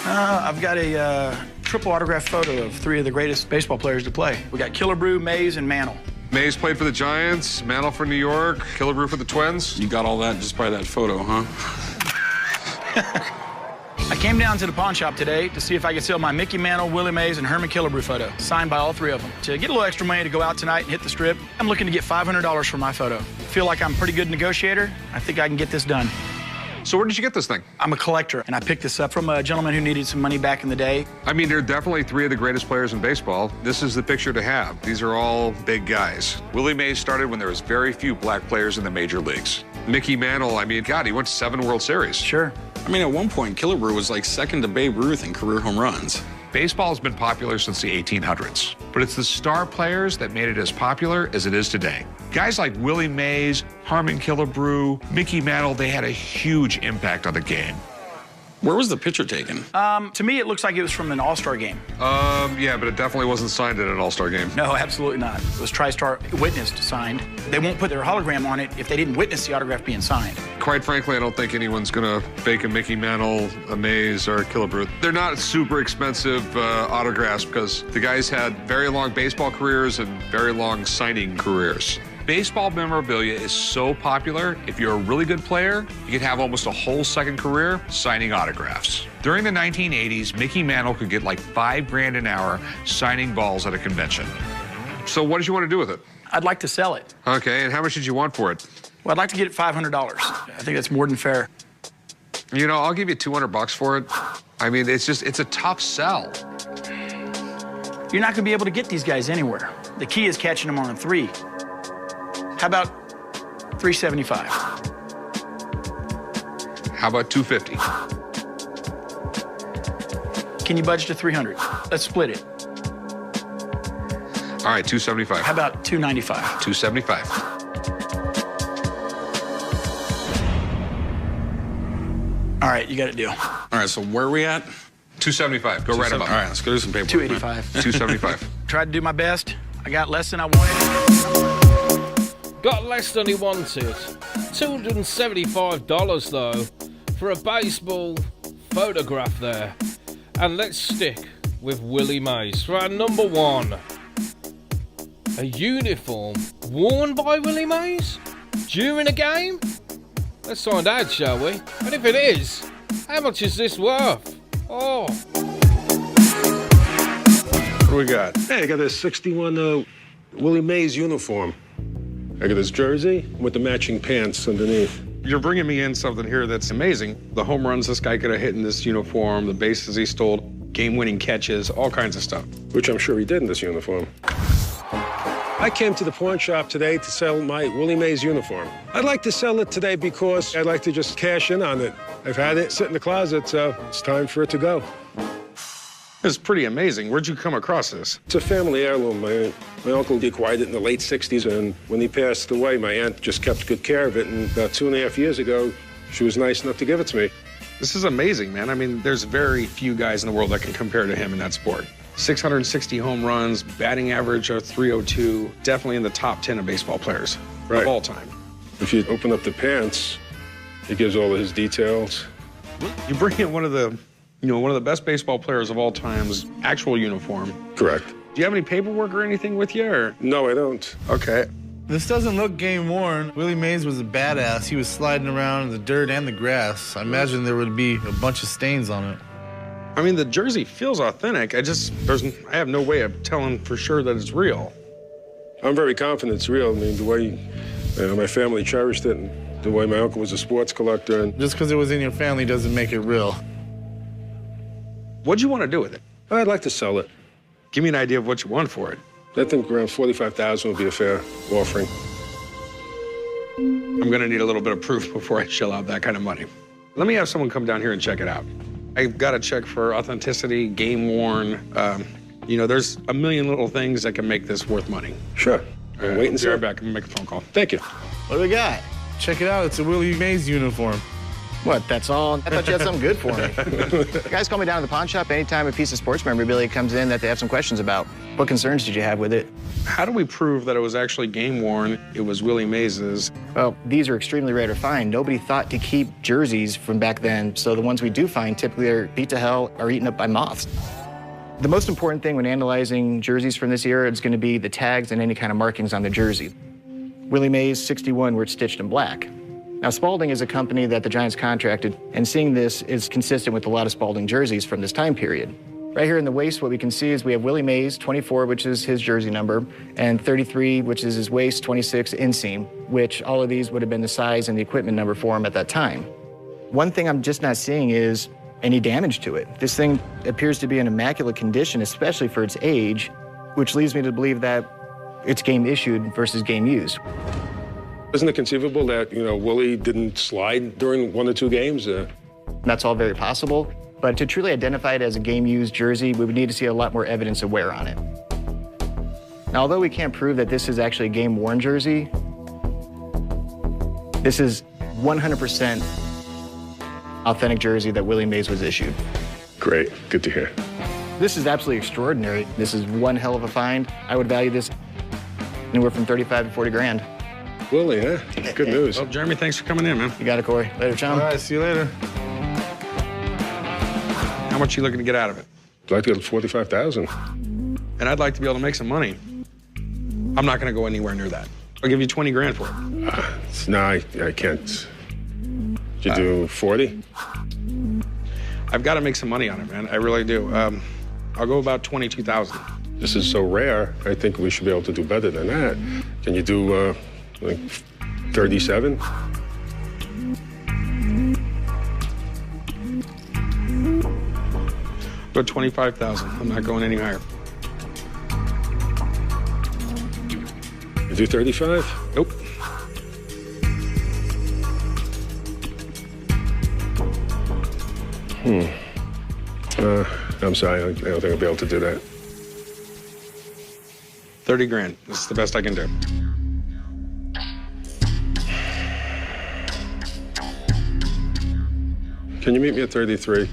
I've got a triple autograph photo of 3 of the greatest baseball players to play. We got Killebrew, Mays, and Mantle. Mays played for the Giants, Mantle for New York, Killebrew for the Twins. You got all that just by that photo, huh? I came down to the pawn shop today to see if I could sell my Mickey Mantle, Willie Mays, and Herman Killebrew photo, signed by all 3 of them. To get a little extra money to go out tonight and hit the strip, I'm looking to get $500 for my photo. Feel like I'm a pretty good negotiator. I think I can get this done. So where did you get this thing? I'm a collector, and I picked this up from a gentleman who needed some money back in the day. I mean, they're definitely 3 of the greatest players in baseball. This is the picture to have. These are all big guys. Willie Mays started when there was very few black players in the major leagues. Mickey Mantle, I mean, God, he went to 7 World Series. Sure. I mean, at one point, Killebrew was like second to Babe Ruth in career home runs. Baseball has been popular since the 1800s, but it's the star players that made it as popular as it is today. Guys like Willie Mays, Harmon Killebrew, Mickey Mantle, they had a huge impact on the game. Where was the picture taken? To me, it looks like it was from an All-Star game. Yeah, but it definitely wasn't signed at an All-Star game. No, absolutely not. It was TriStar witnessed signed. They won't put their hologram on it if they didn't witness the autograph being signed. Quite frankly, I don't think anyone's gonna fake a Mickey Mantle, a Mays, or a Killebrew. They're not super expensive autographs because the guys had very long baseball careers and very long signing careers. Baseball memorabilia is so popular, if you're a really good player, you could have almost a whole second career signing autographs. During the 1980s, Mickey Mantle could get like $5 an hour signing balls at a convention. So what did you want to do with it? I'd like to sell it. Okay, and how much did you want for it? Well, I'd like to get it $500. I think that's more than fair. You know, I'll give you $200 for it. I mean, it's a tough sell. You're not going to be able to get these guys anywhere. The key is catching them on a 3. How about $375? How about $250? Can you budget to $300? Let's split it. All right, $275. How about $295? $275. All right, you got a deal. All right, so where are we at? $275. Go right about. All right, let's go do some paperwork. $285. $275. Tried to do my best. I got less than I wanted. Got less than he wanted. $275 though for a baseball photograph there. And let's stick with Willie Mays for our number 1. A uniform worn by Willie Mays during a game? Let's find out, shall we? And if it is, how much is this worth? Oh. What do we got? Hey, I got this 61 Willie Mays uniform. I got this jersey with the matching pants underneath. You're bringing me in something here that's amazing. The home runs this guy could have hit in this uniform, the bases he stole, game-winning catches, all kinds of stuff. Which I'm sure he did in this uniform. I came to the pawn shop today to sell my Willie Mays uniform. I'd like to sell it today because I'd like to just cash in on it. I've had it sit in the closet, so it's time for it to go. It's pretty amazing. Where'd you come across this? It's a family heirloom. My uncle acquired it in the late 60s, and when he passed away, my aunt just kept good care of it, and about 2.5 years ago, she was nice enough to give it to me. This is amazing, man. I mean, there's very few guys in the world that can compare to him in that sport. 660 home runs, batting average of .302, definitely in the top 10 of baseball players of all time. If you open up the pants, it gives all of his details. You bring in one of the best baseball players of all time's actual uniform. Correct. Do you have any paperwork or anything with you, or? No, I don't. Okay. This doesn't look game worn. Willie Mays was a badass. He was sliding around in the dirt and the grass. I imagine there would be a bunch of stains on it. I mean, the jersey feels authentic. I have no way of telling for sure that it's real. I'm very confident it's real. I mean, the way my family cherished it, and the way my uncle was a sports collector. And just because it was in your family doesn't make it real. What'd you want to do with it? I'd like to sell it. Give me an idea of what you want for it. I think around $45,000 would be a fair offering. I'm gonna need a little bit of proof before I shell out that kind of money. Let me have someone come down here and check it out. I've got to check for authenticity, game worn. There's a million little things that can make this worth money. Sure. Wait and see. Be right back. I'm gonna make a phone call. Thank you. What do we got? Check it out. It's a Willie Mays uniform. What, that's all? I thought you had something good for me. The guys call me down to the pawn shop anytime a piece of sports memorabilia comes in that they have some questions about. What concerns did you have with it? How do we prove that it was actually game worn? It was Willie Mays's. Well, these are extremely rare to find. Nobody thought to keep jerseys from back then, so the ones we do find typically are beat to hell or eaten up by moths. The most important thing when analyzing jerseys from this era is going to be the tags and any kind of markings on the jersey. Willie Mays 61 were stitched in black. Now, Spalding is a company that the Giants contracted, and seeing this is consistent with a lot of Spalding jerseys from this time period. Right here in the waist, what we can see is we have Willie Mays, 24, which is his jersey number, and 33, which is his waist, 26 inseam, which all of these would have been the size and the equipment number for him at that time. One thing I'm just not seeing is any damage to it. This thing appears to be in immaculate condition, especially for its age, which leads me to believe that it's game issued versus game used. Isn't it conceivable that, Willie didn't slide during 1 or 2 games? That's all very possible, but to truly identify it as a game-used jersey, we would need to see a lot more evidence of wear on it. Now, although we can't prove that this is actually a game-worn jersey, this is 100% authentic jersey that Willie Mays was issued. Great, good to hear. This is absolutely extraordinary. This is one hell of a find. I would value this anywhere from 35 to 40 grand. Willie, huh? Good news. Well, Jeremy, thanks for coming in, man. You got it, Corey. Later, Chum. All right, see you later. How much are you looking to get out of it? I'd like to get $45,000. And I'd like to be able to make some money. I'm not going to go anywhere near that. I'll give you 20 grand for it. No, I can't. Did you do 40? I've got to make some money on it, man. I really do. I'll go about 22,000. This is so rare, I think we should be able to do better than that. Can you do, like 37? Go 25,000. I'm not going any higher. You do 35? Nope. I'm sorry, I don't think I'll be able to do that. 30 grand. This is the best I can do. Can you meet me at 33?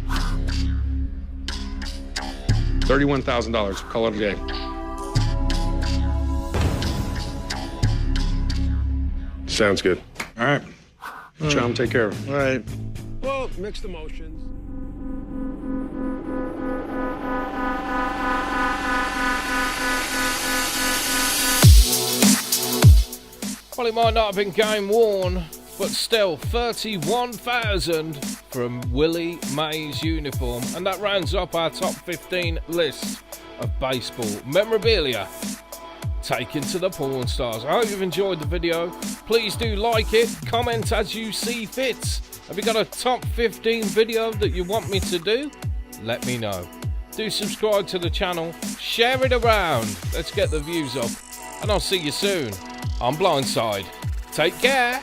$31,000. Call it a day. Sounds good. All right. Chum, take care of him. All right. Well, mixed emotions. Well, it might not have been game worn, but still 31,000 from Willie Mays uniform, and that rounds up our top 15 list of baseball memorabilia taken to the porn stars. I hope you've enjoyed the video. Please do like it, comment as you see fit. Have you got a top 15 video that you want me to do? Let me know. Do subscribe to the channel, share it around. Let's get the views up. and I'll see you soon on Blindside. Take care.